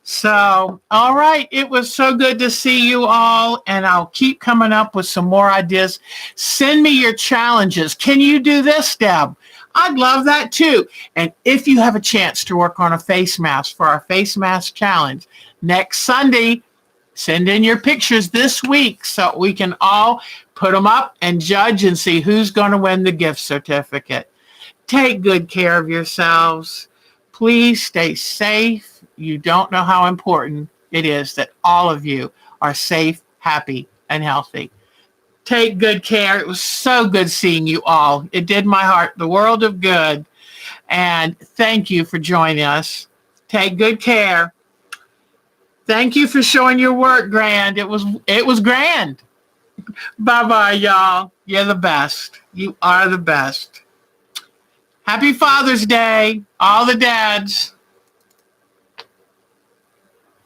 So, all right. It was so good to see you all. And I'll keep coming up with some more ideas. Send me your challenges. Can you do this, Deb? I'd love that too. And if you have a chance to work on a face mask for our face mask challenge next Sunday, send in your pictures this week so we can all put them up and judge and see who's going to win the gift certificate. Take good care of yourselves. Please stay safe. You don't know how important it is that all of you are safe, happy, and healthy. Take good care. It was so good seeing you all. It did my heart the world of good. And thank you for joining us. Take good care. Thank you for showing your work, Grand. It was grand. Bye-bye, y'all. You're the best. You are the best. Happy Father's Day, all the dads.